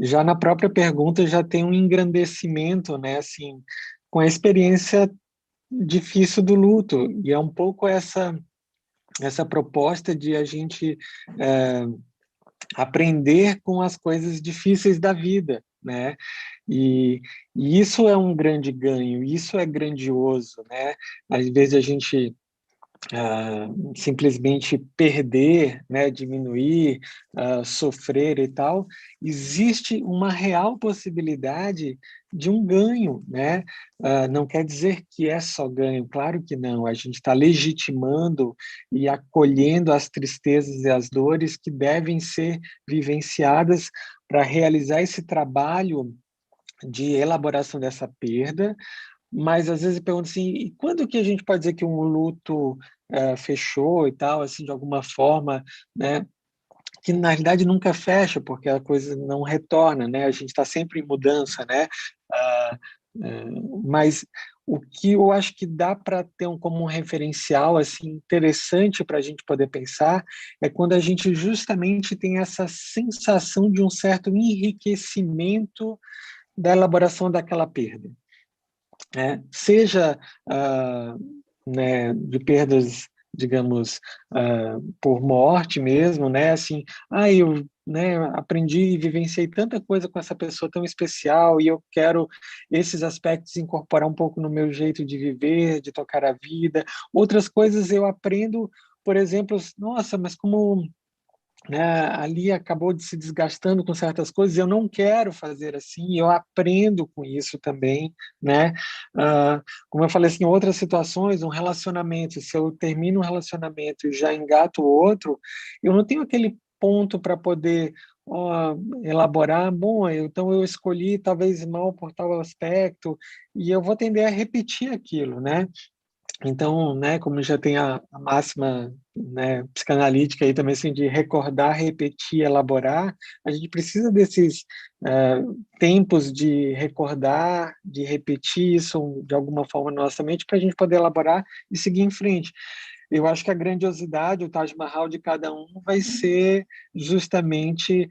Speaker 2: já na própria pergunta já tem um engrandecimento, né, assim, com a experiência difícil do luto, e é um pouco essa proposta de a gente aprender com as coisas difíceis da vida, né? E isso é um grande ganho, isso é grandioso, né? Às vezes a gente simplesmente perder, né, diminuir, sofrer e tal, existe uma real possibilidade de um ganho, né? Não quer dizer que é só ganho, claro que não, a gente está legitimando e acolhendo as tristezas e as dores que devem ser vivenciadas para realizar esse trabalho de elaboração dessa perda, mas às vezes eu pergunto assim, e quando que a gente pode dizer que um luto fechou e tal, assim, de alguma forma, né? Que na realidade nunca fecha, porque a coisa não retorna, né? A gente está sempre em mudança, né? Ah, mas o que eu acho que dá para ter como um referencial assim interessante para a gente poder pensar é quando a gente justamente tem essa sensação de um certo enriquecimento da elaboração daquela perda, né? Seja né, de perdas, digamos, por morte mesmo, né? Assim, eu, né, aprendi e vivenciei tanta coisa com essa pessoa tão especial e eu quero esses aspectos incorporar um pouco no meu jeito de viver, de tocar a vida. Outras coisas eu aprendo, por exemplo, nossa, mas como, né, ali acabou de se desgastando com certas coisas, eu não quero fazer assim, eu aprendo com isso também, né? Como eu falei assim, outras situações, um relacionamento, se eu termino um relacionamento e já engato o outro, eu não tenho aquele ponto para poder elaborar, bom, então eu escolhi talvez mal por tal aspecto, e eu vou tender a repetir aquilo, né? Então, né, como já tem a máxima, né, psicanalítica aí também, assim, de recordar, repetir, elaborar, a gente precisa desses tempos de recordar, de repetir isso de alguma forma na nossa mente para a gente poder elaborar e seguir em frente. Eu acho que a grandiosidade, o Taj Mahal de cada um vai ser justamente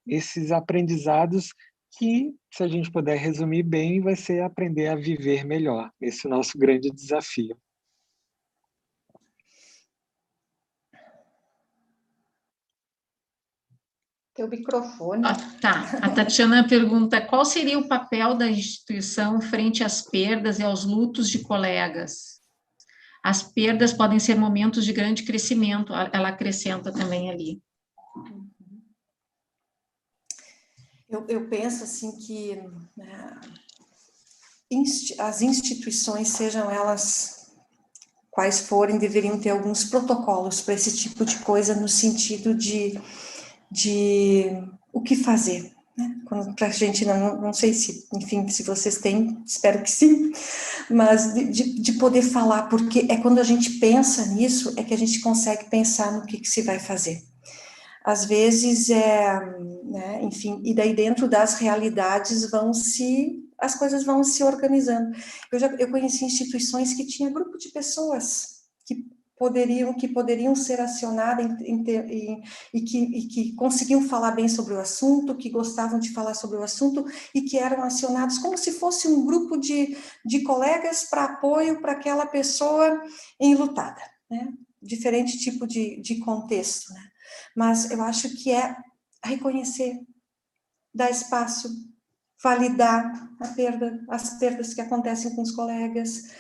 Speaker 2: esses aprendizados que, se a gente puder resumir bem, vai ser aprender a viver melhor. Esse é o nosso grande desafio.
Speaker 3: Teu microfone.
Speaker 1: Tá, a Tatiana pergunta, qual seria o papel da instituição frente às perdas e aos lutos de colegas? As perdas podem ser momentos de grande crescimento, ela acrescenta também ali.
Speaker 3: Eu penso assim que as instituições, sejam elas quais forem, deveriam ter alguns protocolos para esse tipo de coisa, no sentido de o que fazer, né? Para a gente, não sei se, enfim, se vocês têm, espero que sim, mas de poder falar, porque é quando a gente pensa nisso, é que a gente consegue pensar no que se vai fazer. Às vezes, né, enfim, e daí dentro das realidades as coisas vão se organizando. Eu conheci instituições que tinha grupo de pessoas que poderiam ser acionadas e que conseguiam falar bem sobre o assunto, que gostavam de falar sobre o assunto e que eram acionados como se fosse um grupo de colegas para apoio para aquela pessoa enlutada, né? Diferente tipo de contexto, né? Mas eu acho que é reconhecer, dar espaço, validar as perdas que acontecem com os colegas.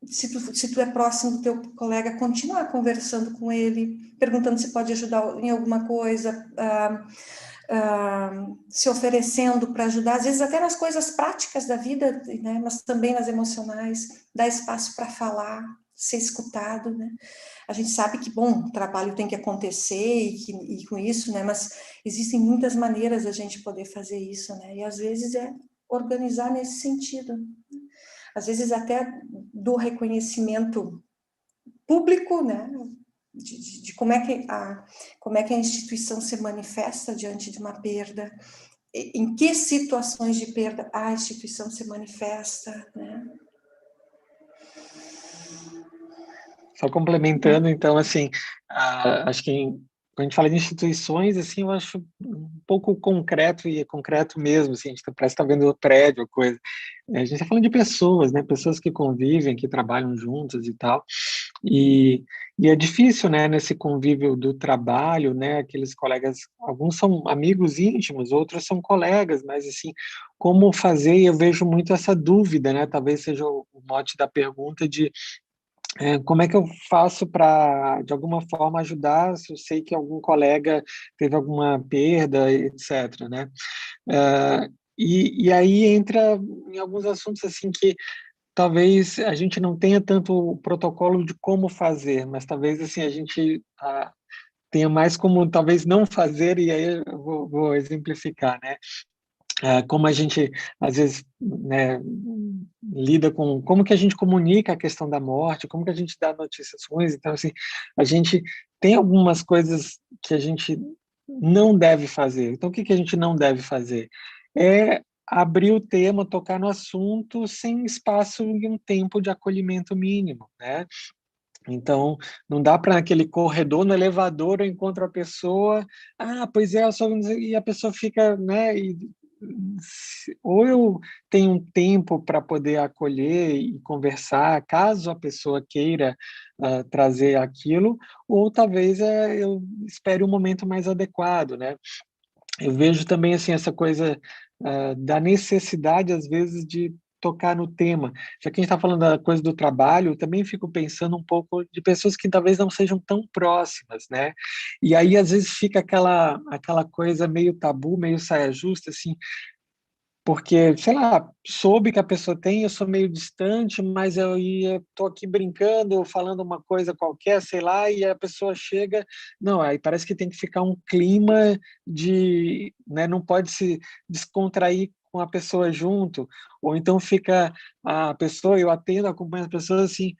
Speaker 3: Se tu é próximo do teu colega, continuar conversando com ele, perguntando se pode ajudar em alguma coisa, se oferecendo para ajudar, às vezes até nas coisas práticas da vida, né, mas também nas emocionais, dar espaço para falar, ser escutado, né? A gente sabe que, bom, o trabalho tem que acontecer e com isso, né, mas existem muitas maneiras da gente poder fazer isso, né, e às vezes é organizar nesse sentido. Às vezes até do reconhecimento público, né, de como é que a instituição se manifesta diante de uma perda, em que situações de perda a instituição se manifesta, né?
Speaker 2: Só complementando, então, assim, acho que quando a gente fala de instituições, assim, eu acho um pouco concreto, e é concreto mesmo, assim, a gente parece estar vendo o prédio, coisa. A gente está falando de pessoas, né, pessoas que convivem, que trabalham juntas e tal, e é difícil, né, nesse convívio do trabalho, né, aqueles colegas, alguns são amigos íntimos, outros são colegas, mas, assim, como fazer, e eu vejo muito essa dúvida, né, talvez seja o mote da pergunta de como é que eu faço para, de alguma forma, ajudar se eu sei que algum colega teve alguma perda, etc., né? E aí entra em alguns assuntos assim que talvez a gente não tenha tanto o protocolo de como fazer, mas talvez assim a gente tenha mais como talvez não fazer, e aí eu vou exemplificar, né? Como a gente, às vezes, né, lida com como que a gente comunica a questão da morte, como que a gente dá notícias ruins. Então, assim, a gente tem algumas coisas que a gente não deve fazer. Então, o que que a gente não deve fazer? É abrir o tema, tocar no assunto sem espaço e um tempo de acolhimento mínimo, né? Então, não dá para naquele corredor, no elevador, eu encontro a pessoa, pois é, eu sou, e a pessoa fica, né, ou eu tenho um tempo para poder acolher e conversar, caso a pessoa queira trazer aquilo, ou talvez eu espere um momento mais adequado, né? Eu vejo também assim essa coisa da necessidade às vezes de tocar no tema. Já que a gente está falando da coisa do trabalho, eu também fico pensando um pouco de pessoas que talvez não sejam tão próximas, né? E aí às vezes fica aquela coisa meio tabu, meio saia justa, assim, porque, sei lá, soube que a pessoa tem, eu sou meio distante, mas eu tô aqui brincando, falando uma coisa qualquer, sei lá, e a pessoa chega, não, aí parece que tem que ficar um clima de, né, não pode se descontrair com a pessoa junto, ou então fica a pessoa, eu atendo, acompanho as pessoas assim,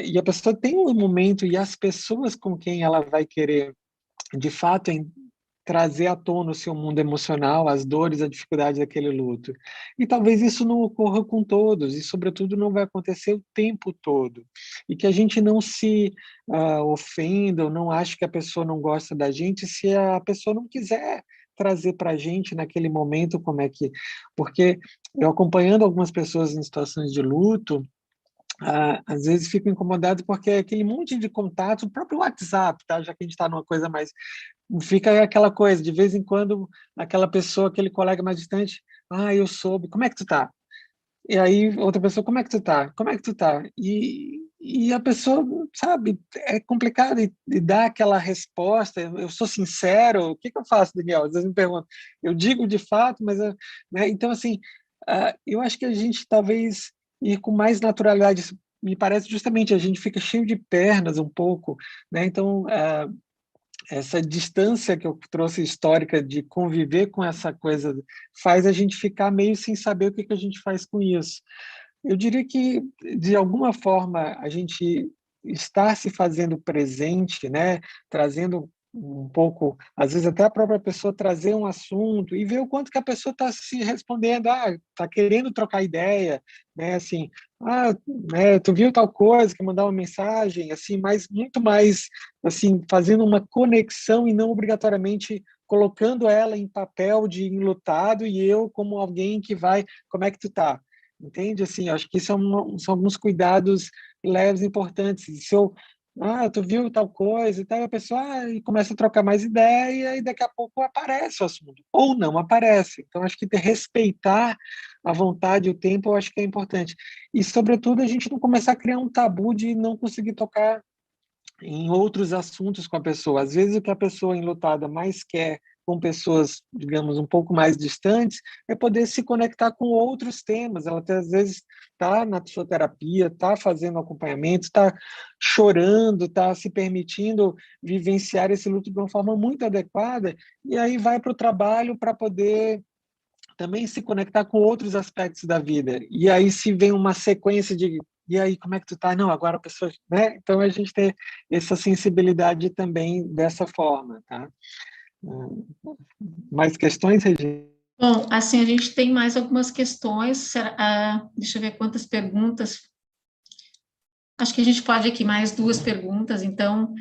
Speaker 2: e a pessoa tem um momento e as pessoas com quem ela vai querer, de fato, trazer à tona o seu mundo emocional, as dores, a dificuldade daquele luto. E talvez isso não ocorra com todos, e sobretudo não vai acontecer o tempo todo. E que a gente não se ofenda, ou não ache que a pessoa não gosta da gente, se a pessoa não quiser trazer para a gente naquele momento como é que... Porque eu acompanhando algumas pessoas em situações de luto, às vezes fico incomodado porque aquele monte de contatos, o próprio WhatsApp, tá? Já que a gente está numa coisa mais... Fica aquela coisa, de vez em quando, aquela pessoa, aquele colega mais distante, eu soube, como é que tu tá? E aí, outra pessoa, como é que tu tá? Como é que tu tá? E a pessoa, sabe, é complicado de dar aquela resposta, eu sou sincero, o que eu faço, Daniel? Às vezes me perguntam, eu digo de fato, mas... né? Então, assim, eu acho que a gente talvez ir com mais naturalidade, me parece justamente, a gente fica cheio de pernas um pouco, né? Então, essa distância que eu trouxe histórica de conviver com essa coisa faz a gente ficar meio sem saber o que a gente faz com isso. Eu diria que, de alguma forma, a gente está se fazendo presente, né? Trazendo um pouco, às vezes até a própria pessoa trazer um assunto e ver o quanto que a pessoa está se respondendo, está querendo trocar ideia, né? Assim, né, tu viu tal coisa, que mandar uma mensagem, assim, mas muito mais, assim, fazendo uma conexão e não obrigatoriamente colocando ela em papel de enlutado e eu como alguém que vai, como é que tu tá? Entende? Assim, acho que são alguns cuidados leves importantes. Se eu, tu viu tal coisa e tal, a pessoa e começa a trocar mais ideia e daqui a pouco aparece o assunto. Ou não aparece. Então, acho que respeitar a vontade e o tempo, eu acho que é importante. E, sobretudo, a gente não começar a criar um tabu de não conseguir tocar em outros assuntos com a pessoa. Às vezes, o que a pessoa enlutada mais quer com pessoas, digamos, um pouco mais distantes, é poder se conectar com outros temas. Ela, até, às vezes, está na sua terapia, está fazendo acompanhamento, está chorando, está se permitindo vivenciar esse luto de uma forma muito adequada, e aí vai para o trabalho para poder também se conectar com outros aspectos da vida. E aí se vem uma sequência de e aí, como é que tu tá? Não, agora a pessoa, né? Então a gente tem essa sensibilidade também dessa forma, tá? Mais questões, Regina?
Speaker 1: Bom, assim, a gente tem mais algumas questões, deixa eu ver quantas perguntas. Acho que a gente pode aqui mais duas perguntas, então,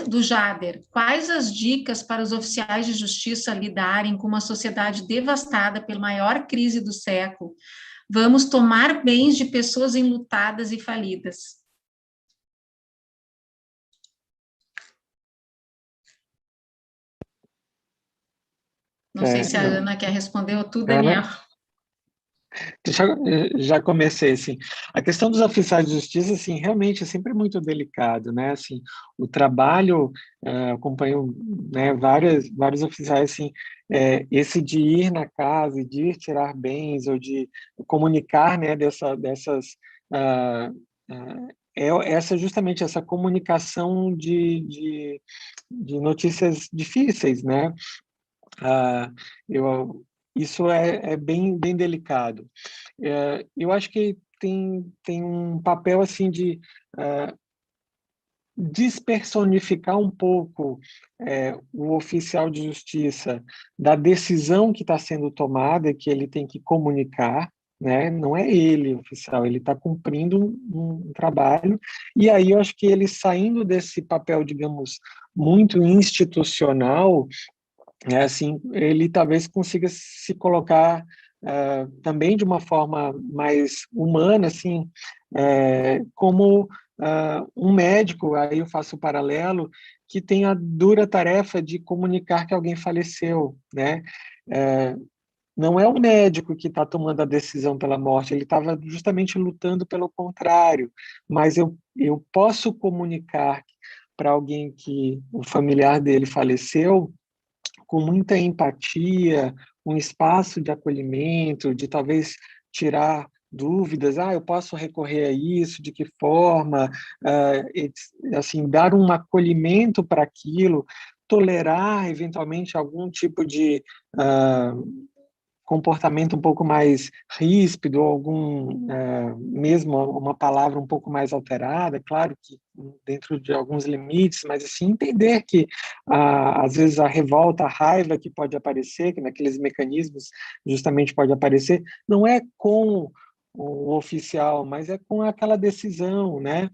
Speaker 1: do Jader, quais as dicas para os oficiais de justiça lidarem com uma sociedade devastada pela maior crise do século? Vamos tomar bens de pessoas enlutadas e falidas. Não sei se a Ana quer responder ou tu, Daniel.
Speaker 2: Já comecei, assim, a questão dos oficiais de justiça, assim, realmente é sempre muito delicado, né, assim, o trabalho, acompanho, né, vários oficiais, assim, esse de ir na casa e de ir tirar bens, ou de comunicar, né, essa justamente essa comunicação de notícias difíceis, né, isso é bem delicado. Eu acho que tem um papel assim de despersonificar um pouco o oficial de justiça da decisão que está sendo tomada, que ele tem que comunicar, né? Não é ele, oficial, ele está cumprindo um trabalho, e aí eu acho que ele saindo desse papel, digamos, muito institucional, assim, ele talvez consiga se colocar também de uma forma mais humana, assim, como um médico, aí eu faço o paralelo, que tem a dura tarefa de comunicar que alguém faleceu, né? Não é o médico que está tomando a decisão pela morte, ele estava justamente lutando pelo contrário, mas eu posso comunicar para alguém que o familiar dele faleceu com muita empatia, um espaço de acolhimento, de talvez tirar dúvidas, eu posso recorrer a isso, de que forma, assim, dar um acolhimento para aquilo, tolerar eventualmente algum tipo de comportamento um pouco mais ríspido, mesmo uma palavra um pouco mais alterada, claro que dentro de alguns limites, mas assim, entender que às vezes a revolta, a raiva que pode aparecer, que naqueles mecanismos justamente pode aparecer, não é com o oficial, mas é com aquela decisão, né?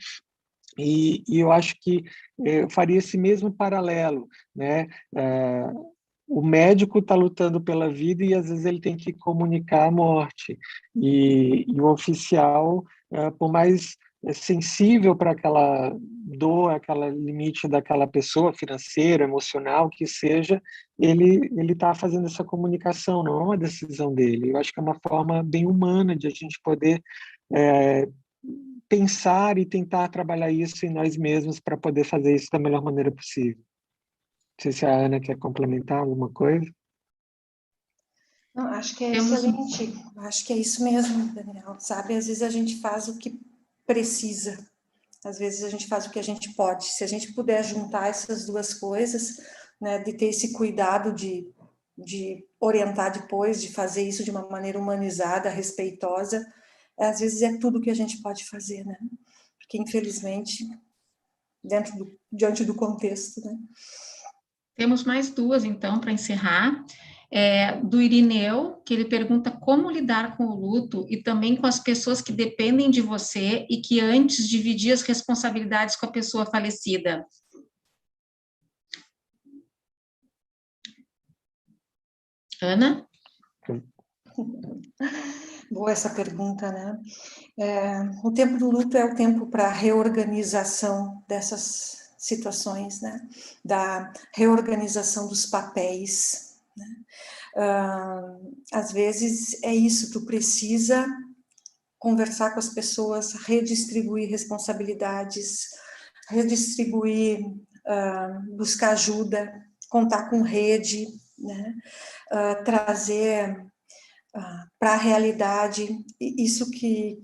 Speaker 2: E eu acho que eu faria esse mesmo paralelo, né? O médico está lutando pela vida e às vezes ele tem que comunicar a morte. E o oficial, por mais sensível para aquela dor, aquela limite daquela pessoa, financeira, emocional, que seja, ele está fazendo essa comunicação, não é uma decisão dele. Eu acho que é uma forma bem humana de a gente poder pensar e tentar trabalhar isso em nós mesmos para poder fazer isso da melhor maneira possível. Não sei se a Ana quer complementar alguma coisa.
Speaker 3: Não, acho que é excelente. Acho que é isso mesmo, Daniel. Sabe, às vezes a gente faz o que precisa. Às vezes a gente faz o que a gente pode. Se a gente puder juntar essas duas coisas, né, de ter esse cuidado de orientar depois, de fazer isso de uma maneira humanizada, respeitosa, às vezes é tudo que a gente pode fazer, né? Porque, infelizmente, diante do contexto, né?
Speaker 1: Temos mais duas, então, para encerrar. Do Irineu, que ele pergunta como lidar com o luto e também com as pessoas que dependem de você e que antes dividia as responsabilidades com a pessoa falecida. Ana?
Speaker 3: Boa essa pergunta, né? O tempo do luto é o tempo para reorganização dessas situações, né? Da reorganização dos papéis, né? Às vezes é isso, tu precisa conversar com as pessoas, redistribuir responsabilidades, redistribuir, buscar ajuda, contar com rede, né? Trazer para a realidade isso que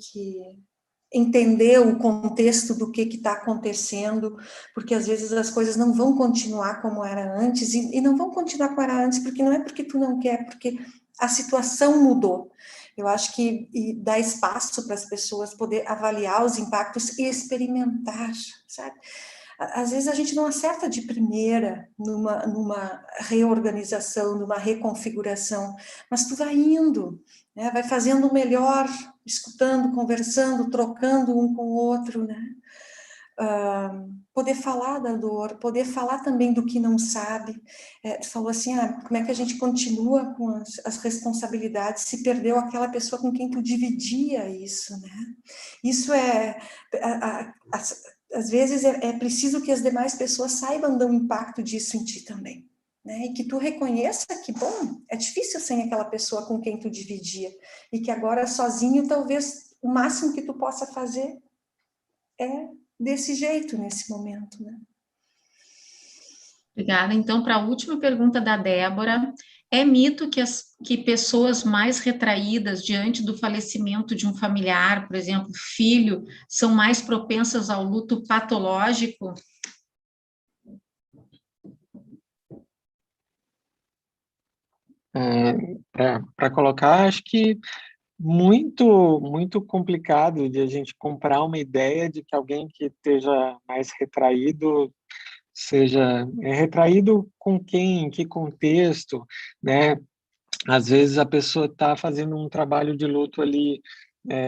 Speaker 3: entender o contexto do que está acontecendo, porque às vezes as coisas não vão continuar como era antes, e não vão continuar como era antes, porque não é porque tu não quer, porque a situação mudou. Eu acho que dá espaço para as pessoas poder avaliar os impactos e experimentar, sabe? Às vezes a gente não acerta de primeira numa reorganização, numa reconfiguração, mas tu vai indo, né? Vai fazendo o melhor, escutando, conversando, trocando um com o outro, né? Poder falar da dor, poder falar também do que não sabe. Tu falou assim, como é que a gente continua com as responsabilidades se perdeu aquela pessoa com quem tu dividia isso, né? Isso às vezes é preciso que as demais pessoas saibam do impacto disso em ti também, né? E que tu reconheça que, bom, é difícil sem aquela pessoa com quem tu dividia, e que agora sozinho talvez o máximo que tu possa fazer é desse jeito nesse momento, né?
Speaker 1: Obrigada. Então, para a última pergunta da Débora, é mito que pessoas mais retraídas diante do falecimento de um familiar, por exemplo, filho, são mais propensas ao luto patológico?
Speaker 2: Para colocar, acho que muito complicado de a gente comprar uma ideia de que alguém que esteja mais retraído seja retraído com quem, em que contexto, né? Às vezes a pessoa está fazendo um trabalho de luto ali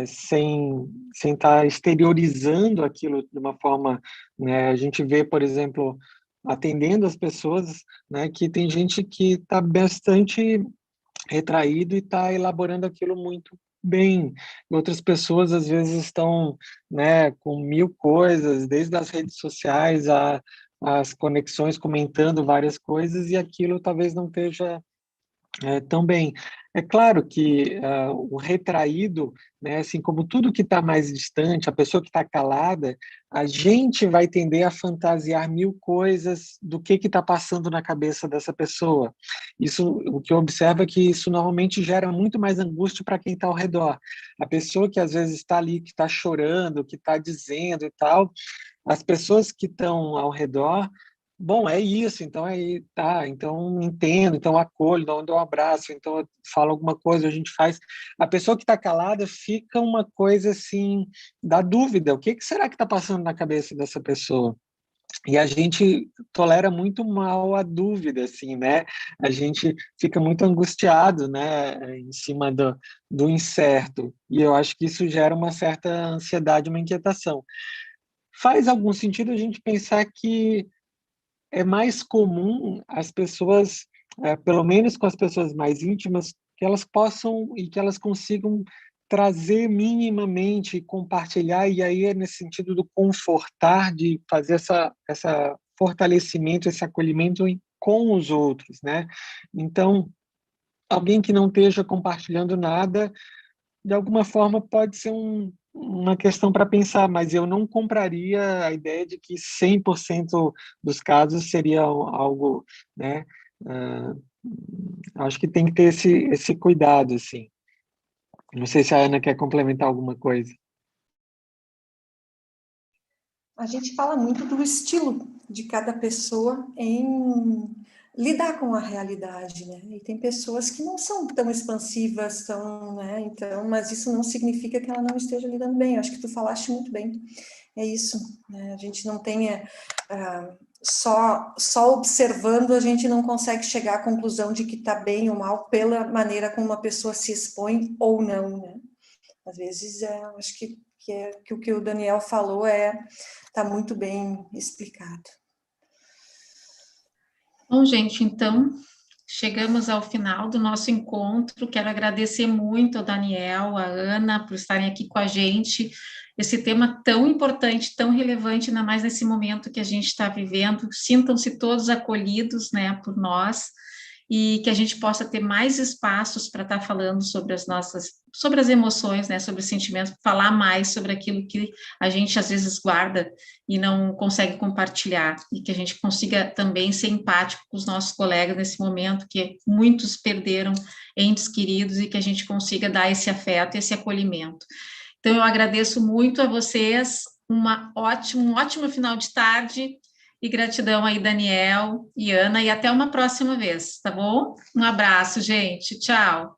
Speaker 2: sem estar exteriorizando aquilo de uma forma, né? A gente vê, por exemplo, atendendo as pessoas, né, que tem gente que está bastante retraído e está elaborando aquilo muito bem. Outras pessoas, às vezes, estão, né, com mil coisas, desde as redes sociais as conexões, comentando várias coisas, e aquilo talvez não esteja também. É claro que o retraído, né, assim como tudo que está mais distante, a pessoa que está calada, a gente vai tender a fantasiar mil coisas do que está passando na cabeça dessa pessoa. Isso, o que eu observo é que isso normalmente gera muito mais angústia para quem está ao redor. A pessoa que às vezes está ali, que está chorando, que está dizendo e tal, as pessoas que estão ao redor bom, é isso, então aí, tá, então entendo, então acolho, então dou um abraço, então eu falo alguma coisa, a gente faz. A pessoa que está calada fica uma coisa assim, da dúvida, o que que será que está passando na cabeça dessa pessoa? E a gente tolera muito mal a dúvida, assim, né? A gente fica muito angustiado, né, em cima do incerto. E eu acho que isso gera uma certa ansiedade, uma inquietação. Faz algum sentido a gente pensar que é mais comum as pessoas, pelo menos com as pessoas mais íntimas, que elas possam e que elas consigam trazer minimamente, compartilhar, e aí é nesse sentido do confortar, de fazer essa fortalecimento, esse acolhimento com os outros, né? Então, alguém que não esteja compartilhando nada, de alguma forma pode ser uma questão para pensar, mas eu não compraria a ideia de que 100% dos casos seria algo, né? Ah, acho que tem que ter esse cuidado, assim. Não sei se a Ana quer complementar alguma coisa.
Speaker 3: A gente fala muito do estilo de cada pessoa em lidar com a realidade, né? E tem pessoas que não são tão expansivas, tão, né? Então, mas isso não significa que ela não esteja lidando bem. Eu acho que tu falaste muito bem. É isso, né? A gente não tem só observando, a gente não consegue chegar à conclusão de que está bem ou mal pela maneira como uma pessoa se expõe ou não, né? Às vezes, acho que o que o Daniel falou está muito bem explicado.
Speaker 1: Bom, gente, então chegamos ao final do nosso encontro. Quero agradecer muito ao Daniel, à Ana, por estarem aqui com a gente. Esse tema tão importante, tão relevante, ainda mais nesse momento que a gente está vivendo. Sintam-se todos acolhidos, né, por nós, e que a gente possa ter mais espaços para estar falando sobre sobre as emoções, né, sobre os sentimentos, falar mais sobre aquilo que a gente às vezes guarda e não consegue compartilhar, e que a gente consiga também ser empático com os nossos colegas nesse momento, que muitos perderam entes queridos, e que a gente consiga dar esse afeto, esse acolhimento. Então, eu agradeço muito a vocês, um ótimo final de tarde, e gratidão aí, Daniel e Ana, e até uma próxima vez, tá bom? Um abraço, gente, tchau.